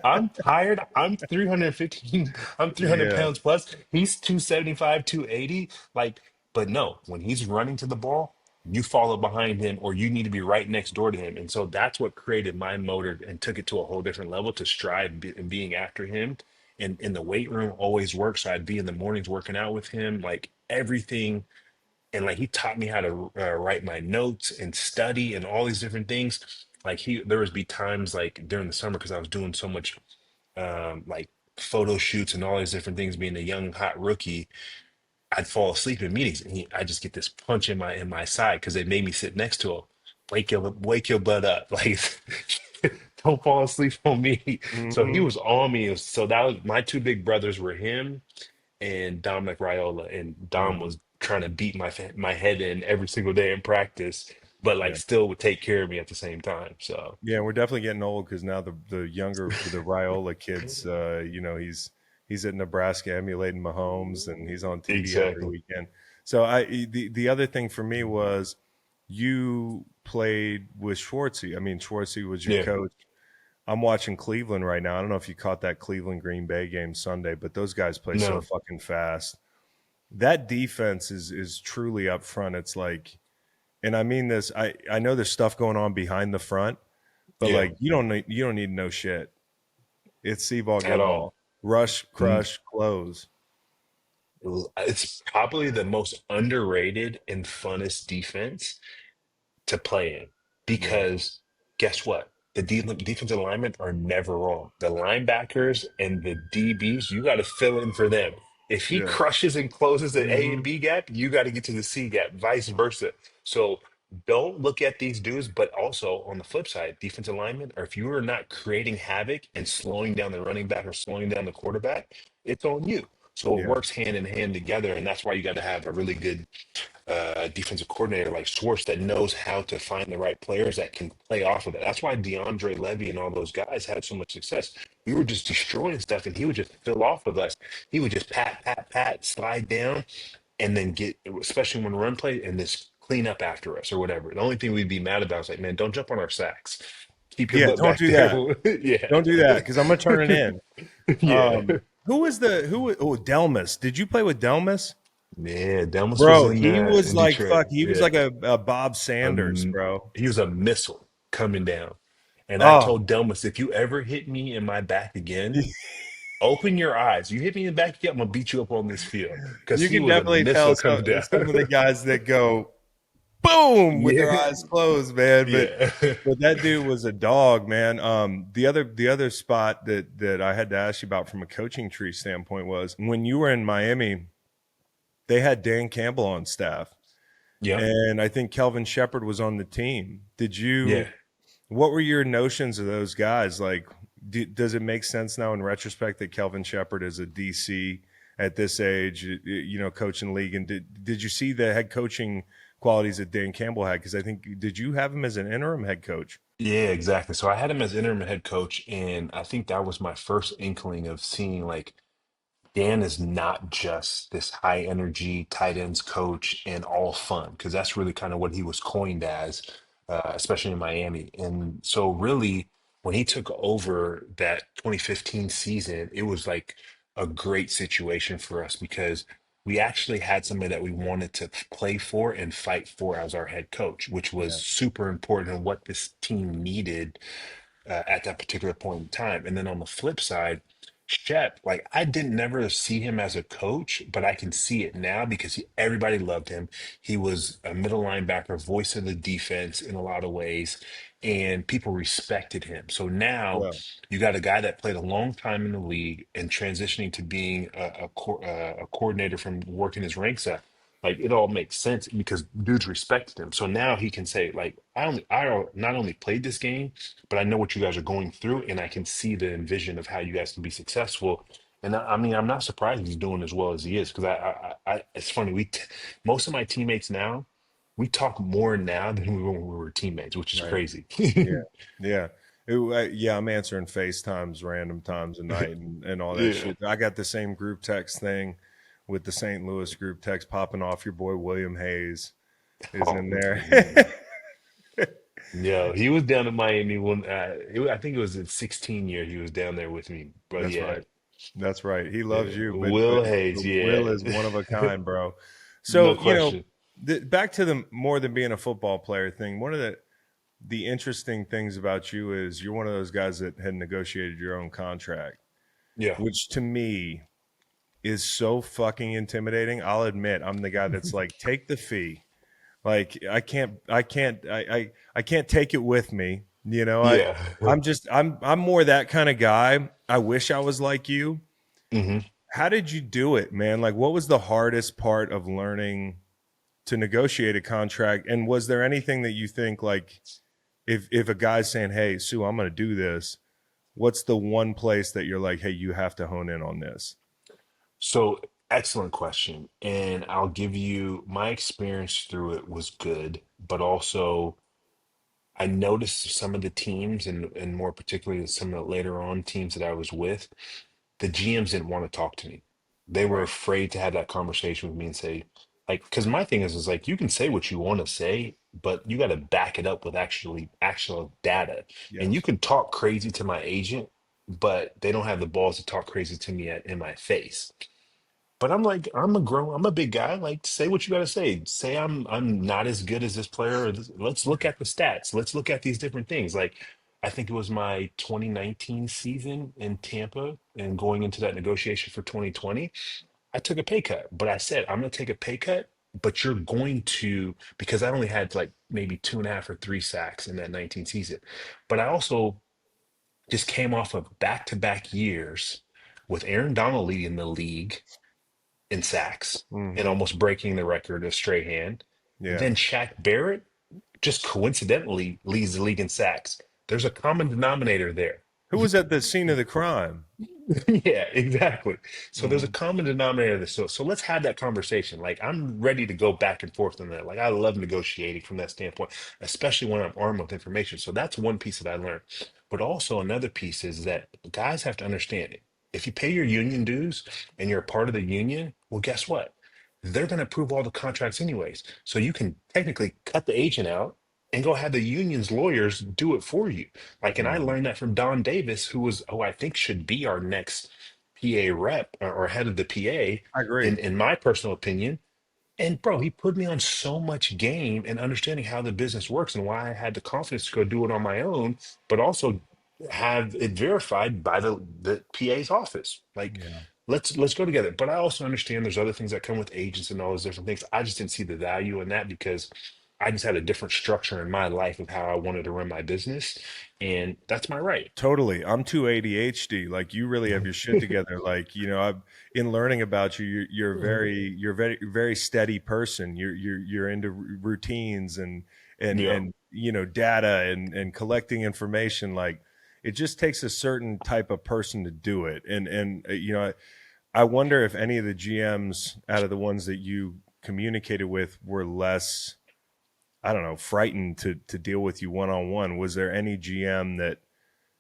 I'm tired. I'm 315, I'm 300 Yeah. pounds plus. He's 275, 280. Like, but no, when he's running to the ball, you follow behind him or you need to be right next door to him. And so that's what created my motor and took it to a whole different level to strive in being after him. And in the weight room always worked. So I'd be in the mornings working out with him, like everything, and like he taught me how to write my notes and study and all these different things. Like there was be times like during the summer because I was doing so much like photo shoots and all these different things. Being a young hot rookie, I'd fall asleep in meetings, and I just get this punch in my side because they made me sit next to him. Wake your butt up, like don't fall asleep on me. So he Hmm. was on me. So that was my two big brothers were him and Dominic Raiola, and Dom Hmm. was trying to beat my head in every single day in practice, but like Yeah. still would take care of me at the same time. So Yeah, we're definitely getting old because now the Riola kids, he's at Nebraska emulating Mahomes, and he's on TV every exactly, weekend. So the other thing for me was you played with Schwartzy. I mean, Schwartzy was your yeah, coach. I'm watching Cleveland right now. I don't know if you caught that Cleveland Green Bay game Sunday, but those guys play so no, fucking fast. That defense is truly up front. It's like, and I mean this, I know there's stuff going on behind the front, but yeah, like you don't need to know shit. It's see ball, at get all. ball, rush, Mm, crush, close. It's probably the most underrated and funnest defense to play in Yeah, because guess what? The defensive alignment are never wrong. The linebackers and the DBs, you got to fill in for them. If he yeah, crushes and closes the A and hmm, B gap, you got to get to the C gap, vice versa. So don't look at these dudes, but also on the flip side, defensive alignment, or if you are not creating havoc and slowing down the running back or slowing down the quarterback, it's on you. So it yeah, works hand in hand together, and that's why you got to have a really good defensive coordinator like Schwartz that knows how to find the right players that can play off of it. That's why DeAndre Levy and all those guys had so much success. We were just destroying stuff, and he would just fill off of us. He would just pat, slide down, and then get, especially when run play, and this clean up after us or whatever. The only thing we'd be mad about is like, man, don't jump on our sacks. Keep your yeah. butt Don't back do there. that. Yeah. Don't do that because I'm gonna turn it in. Yeah. Who was the who? Oh, Delmas. Did you play with Delmas? Yeah. Delmas was Bro, he was in like Detroit. fuck. He was Yeah. like a Bob Sanders, bro. He was a missile coming down. And I Oh, told Delmas, if you ever hit me in my back again, open your eyes. You hit me in the back again, I'm gonna beat you up on this field. Because you he can was a definitely tell missile coming down. some of the guys that go boom with their Yeah. eyes closed, man. Yeah. But that dude was a dog, man. The other spot that I had to ask you about from a coaching tree standpoint was when you were in Miami, they had Dan Campbell on staff, Yep. and I think Kelvin Sheppard was on the team. Did Yeah. you? What were your notions of those guys? Like, does it make sense now in retrospect that Kelvin Sheppard is a DC at this age, coaching the league? And did you see the head coaching qualities that Dan Campbell had? Because I think, did you have him as an interim head coach? Yeah, exactly. So I had him as interim head coach, and I think that was my first inkling of seeing like Dan is not just this high energy tight ends coach and all fun, because that's really kind of what he was coined as, especially in Miami. And so, really, when he took over that 2015 season, it was like a great situation for us because we actually had somebody that we wanted to play for and fight for as our head coach, which was Yeah. super important and what this team needed at that particular point in time. And then on the flip side, Shep, like I didn't never see him as a coach, but I can see it now because everybody loved him. He was a middle linebacker, voice of the defense in a lot of ways, and people respected him. So now Yeah. you got a guy that played a long time in the league and transitioning to being a coordinator from working his ranks up. Like it all makes sense because dudes respected him. So now he can say, like, not only played this game, but I know what you guys are going through, and I can see the envision of how you guys can be successful. And I mean, I'm not surprised he's doing as well as he is because it's funny. Most of my teammates now, we talk more now than we were when we were teammates, which is Right. crazy. Yeah. Yeah. Yeah, I'm answering FaceTimes random times a night and all that Yeah. shit. I got the same group text thing with the St. Louis group text popping off. Your boy William Hayes is Oh, in there. no, he was down in Miami when I think it was in 16 year he was down there with me. But That's yeah, right. That's right. He loves yeah. you, but Will Hayes, Will yeah, is one of a kind, bro. no So, question. back to the more than being a football player thing. One of the interesting things about you is you're one of those guys that had negotiated your own contract, Yeah. which to me is so fucking intimidating. I'll admit, I'm the guy that's like, take the fee. Like I can't take it with me. Yeah. I'm more that kind of guy. I wish I was like you. hmm How did you do it, man? Like, what was the hardest part of learning to negotiate a contract? And was there anything that you think, like, if a guy's saying, "Hey, Sue, I'm going to do this," what's the one place that you're like, "Hey, you have to hone in on this"? So, excellent question. And I'll give you my experience through it was good, but also I noticed some of the teams and more particularly some of the later on teams that I was with, the GMs didn't want to talk to me. They were Right. afraid to have that conversation with me and say, like, because my thing is like you can say what you want to say, but you got to back it up with actual data. And you Yes. can talk crazy to my agent, but they don't have the balls to talk crazy to me in my face. But I'm like, I'm a big guy. Like, say what you got to say. Say I'm not as good as this player. Let's look at the stats. Let's look at these different things. Like, I think it was my 2019 season in Tampa and going into that negotiation for 2020. I took a pay cut, but I said I'm going to take a pay cut. But you're going to because I only had like maybe 2.5 or 3 sacks in that 19 season. But I also just came off of back-to-back years with Aaron Donald leading the league in sacks and Hmm. almost breaking the record of Strahan. Yeah. Then Shaq Barrett just coincidentally leads the league in sacks. There's a common denominator there. Who was at the scene of the crime? Yeah, exactly. So there's a Hmm. common denominator there. So let's have that conversation. Like I'm ready to go back and forth on that. Like I love negotiating from that standpoint, especially when I'm armed with information. So that's one piece that I learned. But also another piece is that guys have to understand it. If you pay your union dues and you're a part of the union, well, guess what? They're going to approve all the contracts anyways. So you can technically cut the agent out and go have the union's lawyers do it for you. Like, and I Hmm. learned that from Don Davis, who I think should be our next PA rep or head of the PA, I agree. in my personal opinion. And bro, he put me on so much game and understanding how the business works and why I had the confidence to go do it on my own, but also have it verified by the PA's office. Like, Yeah. let's go together. But I also understand there's other things that come with agents and all those different things. I just didn't see the value in that because I just had a different structure in my life of how I wanted to run my business, and that's my right. Totally. I'm too ADHD. Like you really have your shit together. Like, I've in learning about you, you're very, very steady person. You're into routines Yeah. and, data and collecting information. Like it just takes a certain type of person to do it. I wonder if any of the GMs out of the ones that you communicated with were less, I don't know, frightened to deal with you one on one. Was there any GM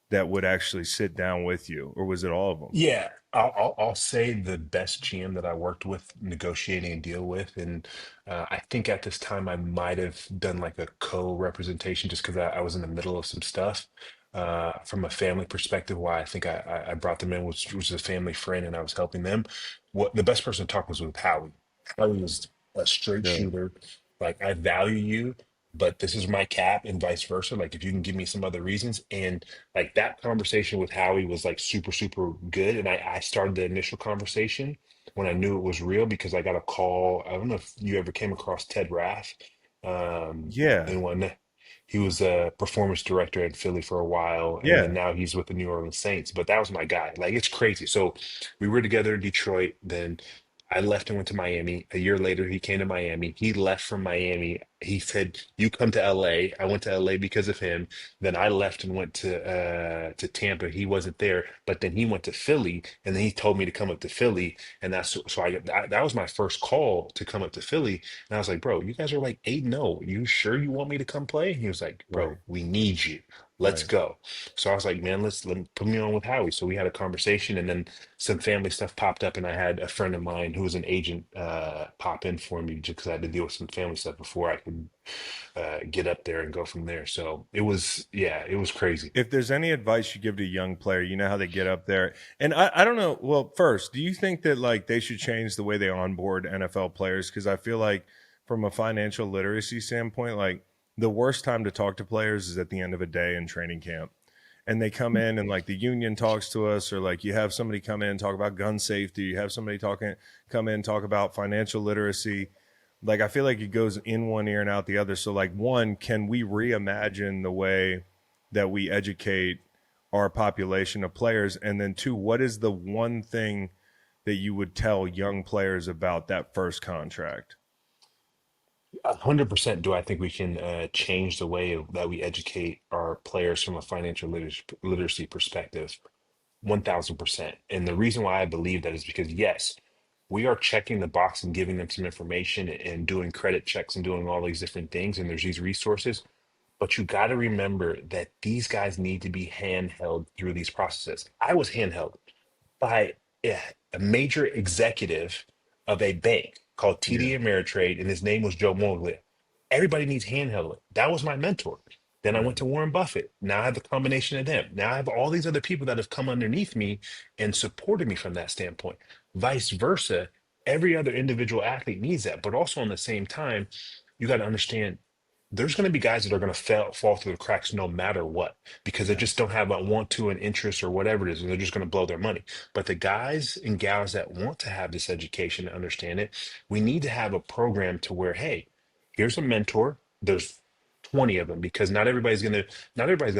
that would actually sit down with you, or was it all of them? Yeah, I'll say the best GM that I worked with negotiating and deal with, and I think at this time I might have done like a co-representation just because I was in the middle of some stuff. From a family perspective, why I think I brought them in was a family friend and I was helping them. What the best person to talk was with Howie. Howie was a straight Really? shooter. Like I value you, but this is my cap and vice versa. Like if you can give me some other reasons. And like that conversation with Howie was like super, super good. And I started the initial conversation when I knew it was real because I got a call. I don't know if you ever came across Ted Rath. Yeah. And when he was a performance director at Philly for a while, and then Yeah. now he's with the New Orleans Saints. But that was my guy. Like it's crazy. So we were together in Detroit. Then I left and went to Miami. A year later, he came to Miami. He left from Miami. He said, "You come to LA." I went to LA because of him. Then I left and went to Tampa. He wasn't there, but then he went to Philly, and then he told me to come up to Philly, and that's so that was my first call to come up to Philly. And I was like, "Bro, you guys are like 8-0. You sure you want me to come play?" And he was like, Right. "Bro, we need you. Let's Right. go." So I was like, "Man, let put me on with Howie." So we had a conversation, and then some family stuff popped up, and I had a friend of mine who was an agent pop in for me just because I had to deal with some family stuff before I could get up there and go from there. So it was, yeah, it was crazy. If there's any advice you give to a young player, you know how they get up there. And I don't know. Well, first, do you think that like they should change the way they onboard NFL players? Because I feel like from a financial literacy standpoint, like the worst time to talk to players is at the end of a day in training camp. And they come in and like the union talks to us, or like you have somebody come in and talk about gun safety, you have somebody come in talk about financial literacy. Like I feel like it goes in one ear and out the other. So like one, can we reimagine the way that we educate our population of players? And then two, what is the one thing that you would tell young players about that first contract? 100% do I think we can change the way that we educate our players from a financial literacy perspective. 1000%. And the reason why I believe that is because, yes, we are checking the box and giving them some information and doing credit checks and doing all these different things. And there's these resources. But you got to remember that these guys need to be handheld through these processes. I was handheld by a, a major executive of a bank called TD Yeah. Ameritrade, and his name was Joe Moglia. Everybody needs handholding. That was my mentor. Then I Yeah. went to Warren Buffett. Now I have a combination of them. Now I have all these other people that have come underneath me and supported me from that standpoint. Vice versa, every other individual athlete needs that. But also, on the same time, you got to understand there's going to be guys that are going to fall through the cracks no matter what because they Yeah. just don't have a want to, an interest, or whatever it is, and they're just going to blow their money. But the guys and gals that want to have this education and understand it, we need to have a program to where, hey, here's a mentor. There's 20 of them because not everybody's gonna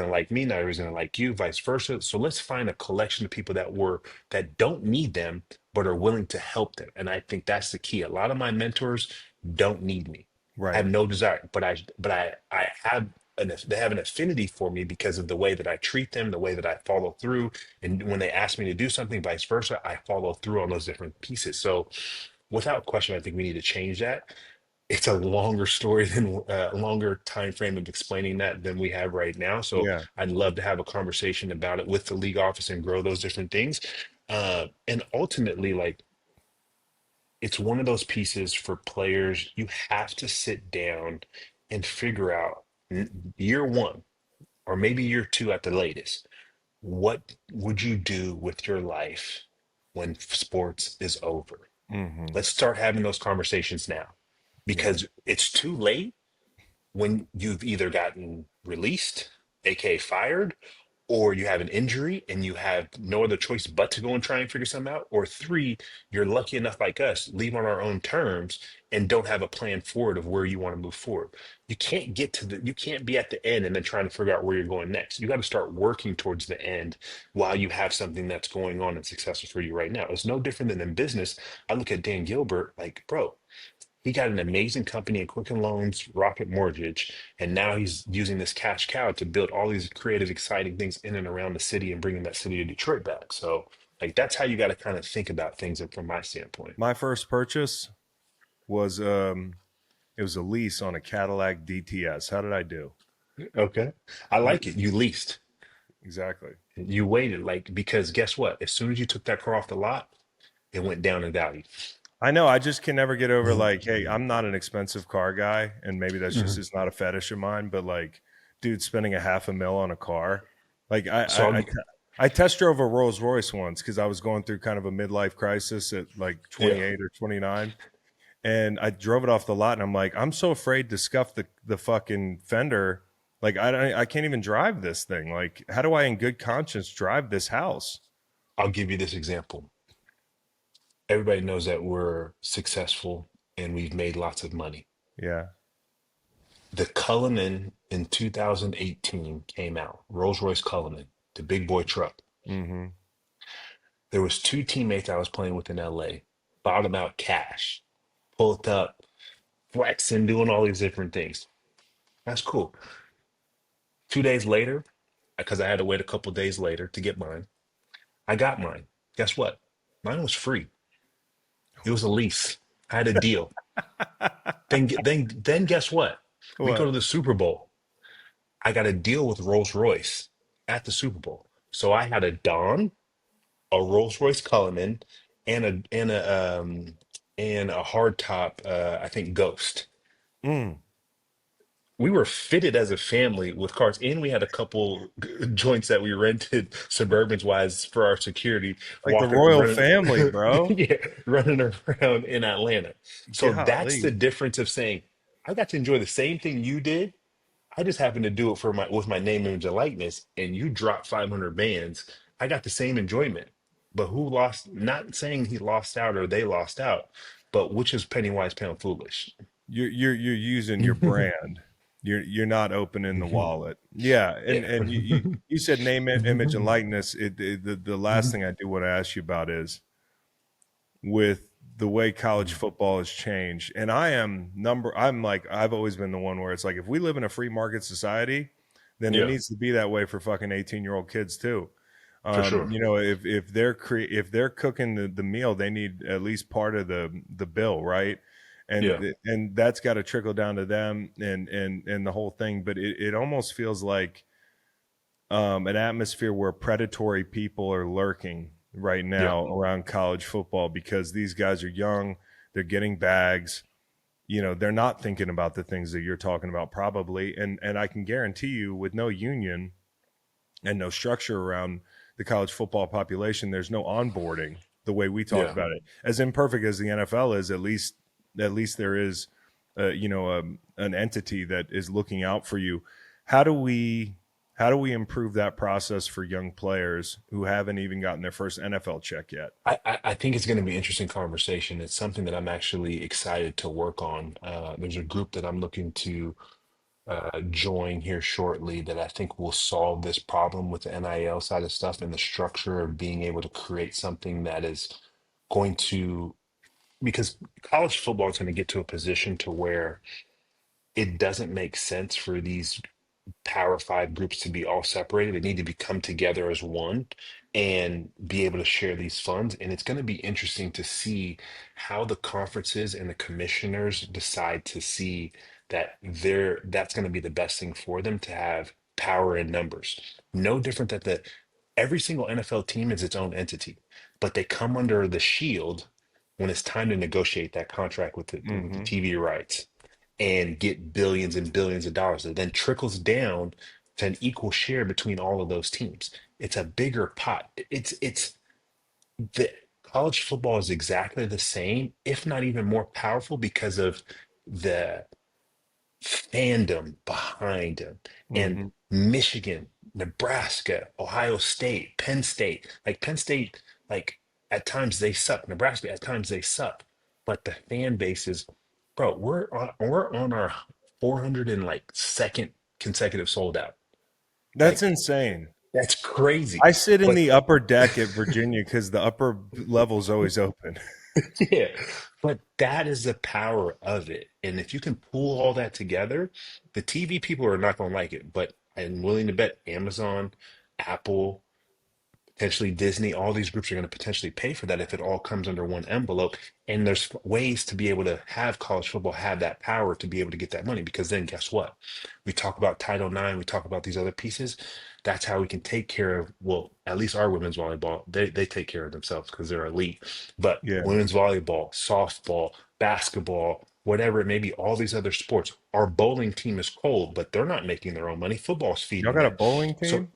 like me, not everybody's gonna like you, vice versa. So let's find a collection of people that don't need them but are willing to help them. And I think that's the key. A lot of my mentors don't need me. I have Right. no desire, but I have they have an affinity for me because of the way that I treat them, the way that I follow through, and when they ask me to do something, vice versa, I follow through on those different pieces. So, without question, I think we need to change that. It's a longer story than a longer time frame of explaining that than we have right now. So, Yeah. I'd love to have a conversation about it with the league office and grow those different things. And ultimately, like it's one of those pieces for players you have to sit down and figure out year one or maybe year two at the latest, what would you do with your life when sports is over? Hmm. Let's start having those conversations now Yeah. because it's too late when you've either gotten released, aka fired, or you have an injury and you have no other choice but to go and try and figure something out, or three, you're lucky enough like us, leave on our own terms and don't have a plan forward of where you want to move forward. You can't be at the end and then trying to figure out where you're going next. You got to start working towards the end while you have something that's going on and successful for you right now. It's no different than in business. I look at Dan Gilbert like, bro, he got an amazing company in Quicken Loans, Rocket Mortgage, and now he's using this cash cow to build all these creative, exciting things in and around the city and bringing that city to Detroit back. So, like, that's how you got to kind of think about things from my standpoint. My first purchase was it was a lease on a Cadillac DTS. How did I do? Okay. I like it. You leased, Exactly. you waited, like, because guess what? As soon as you took that car off the lot, it went down in value. I know. I just can never get over Mhm. like, hey, I'm not an expensive car guy, and maybe that's just Mhm. is not a fetish of mine. But like, dude, spending a half a mil on a car, like So I'll, I test drove a Rolls Royce once because I was going through kind of a midlife crisis at like yeah. 28 or 29, and I drove it off the lot, and I'm like, I'm so afraid to scuff the fucking fender. Like I can't even drive this thing. Like, how do I in good conscience drive this house? I'll give you this example. Everybody knows that we're successful and we've made lots of money. Yeah. The Cullinan in 2018 came out, Rolls-Royce Cullinan, the big boy truck. Mm-hmm. There was two teammates I was playing with in LA, bought them out cash, pulled up, flexing, doing all these different things. That's cool. 2 days later, because I had to wait a couple days later to get mine, I got mine. Guess what? Mine was free. It was a lease. I had a deal. Then guess what? We go to What? the Super Bowl. I got a deal with Rolls Royce at the Super Bowl. So I had a Dawn, a Rolls Royce Cullinan, and a hardtop, I think Ghost. Mm. We were fitted as a family with cars, and we had a couple joints that we rented Suburbans wise for our security, Like the walking, royal running, family, bro. yeah, running around in Atlanta. So that's the Golly. difference of saying I got to enjoy the same thing you did. I just happened to do it for my with my name, image, and likeness, and you dropped 500 bands. I got the same enjoyment. But who lost? Not saying he lost out or they lost out, but which is penny wise, pound foolish. You're using your brand. You're not opening the wallet. Yeah, and Yeah. you said name, image, and likeness. The last thing I do want to ask you about is with the way college football has changed. And I'm like, I've always been the one where it's like, if we live in a free market society, then it Yeah, needs to be that way for fucking 18-year-old kids too. for sure. If they're cooking the meal, they need at least part of the bill, right? Yeah. And that's got to trickle down to them and the whole thing. But it almost feels like an atmosphere where predatory people are lurking right Yeah. now around college football because these guys are young, they're getting bags, they're not thinking about the things that you're talking about probably, and I can guarantee you with no union and no structure around the college football population, there's no onboarding the way we talk Yeah. about it. As imperfect as the NFL is, at least there is an entity that is looking out for you. How do we improve that process for young players who haven't even gotten their first NFL check yet? I think it's going to be an interesting conversation. It's something that I'm actually excited to work on. There's a group that I'm looking to join here shortly that I think will solve this problem with the NIL side of stuff and the structure of being able to create something that is going to, because college football is going to get to a position to where it doesn't make sense for these Power Five groups to be all separated. They need to be come together as one and be able to share these funds. And it's going to be interesting to see how the conferences and the commissioners decide to see that that's going to be the best thing for them to have power in numbers. No different that the every single NFL team is its own entity, but they come under the shield when it's time to negotiate that contract with the Mm-hmm. TV rights and get billions and billions of dollars that then trickles down to an equal share between all of those teams. It's a bigger pot. It's the college football is exactly the same, if not even more powerful because of the fandom behind them. And Mm-hmm. Michigan, Nebraska, Ohio State, Penn State, like Penn State, like at times they suck. Nebraska, at times they suck. But the fan bases, bro, we're on our 400 and like second consecutive sold out. That's Like insane. that's crazy. I sit in But the upper deck at Virginia because the upper level's always open. yeah, but that is the power of it. And if you can pull all that together, the TV people are not going to like it. But I'm willing to bet Amazon, Apple, potentially Disney, all these groups are going to potentially pay for that if it all comes under one envelope. And there's ways to be able to have college football have that power to be able to get that money. Because then guess what? We talk about Title IX, we talk about these other pieces. That's how we can take care of, well, at least our women's volleyball, they take care of themselves because they're elite. But Yeah. women's volleyball, softball, basketball, whatever it may be, all these other sports, our bowling team is cold, but they're not making their own money. Football's Y'all feeding got a them. bowling So team?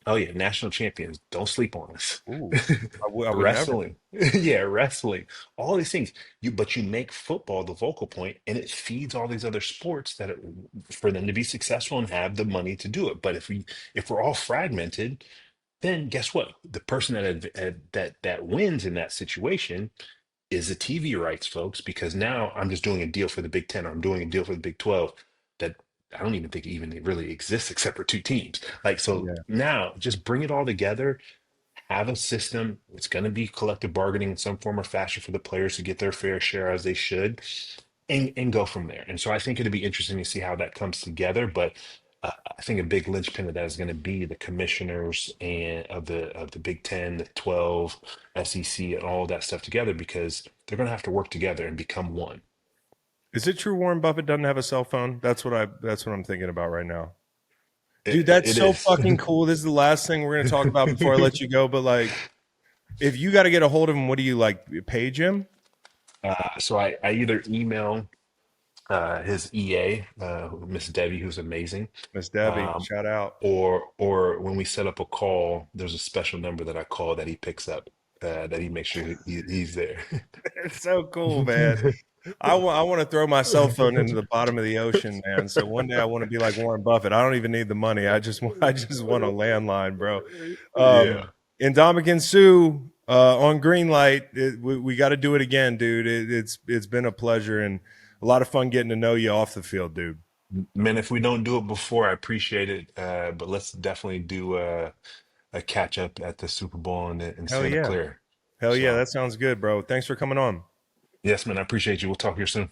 Oh yeah, national champions. Don't sleep on us. Ooh, I would never. Wrestling. Yeah, wrestling. All these things. But you make football the focal point and it feeds all these other sports for them to be successful and have the money to do it. But if we're all fragmented, then guess what? The person that wins in that situation is the TV rights, folks, because now I'm just doing a deal for the Big Ten or I'm doing a deal for the Big 12 that I don't even think even it really exists except for two teams. Like, so Yeah. now just bring it all together, have a system. It's going to be collective bargaining in some form or fashion for the players to get their fair share as they should and go from there. And so I think it'd be interesting to see how that comes together. But I think a big linchpin of that is going to be the commissioners and of the Big Ten, the 12, SEC, and all that stuff together because they're going to have to work together and become one. Is it true Warren Buffett doesn't have a cell phone? That's what I'm thinking about right now. Dude, It, that's it so is. fucking cool. This is the last thing we're gonna talk about before I let you go. But like, if you got to get a hold of him, what do you like? Page him, So I either email his EA, Miss Debbie, who's amazing, Miss Debbie. um, Shout out. or when we set up a call, there's a special number that I call that he picks up, that he makes sure he's there. It's so cool, man. I want to throw my cell phone into the bottom of the ocean, man. So one day I want to be like Warren Buffett. I don't even need the money. I just want a landline, bro. Um, Yeah. Ndamukong Suh on Green Light. We got to do it again, dude. It's been a pleasure and a lot of fun getting to know you off the field, dude. Man, if we don't do it before, I appreciate it. But let's definitely do a catch up at the Super Bowl in Hell Santa yeah. Clara. Hell yeah. So, That sounds good, bro. Thanks for coming on. yes, man, I appreciate you. We'll talk here soon.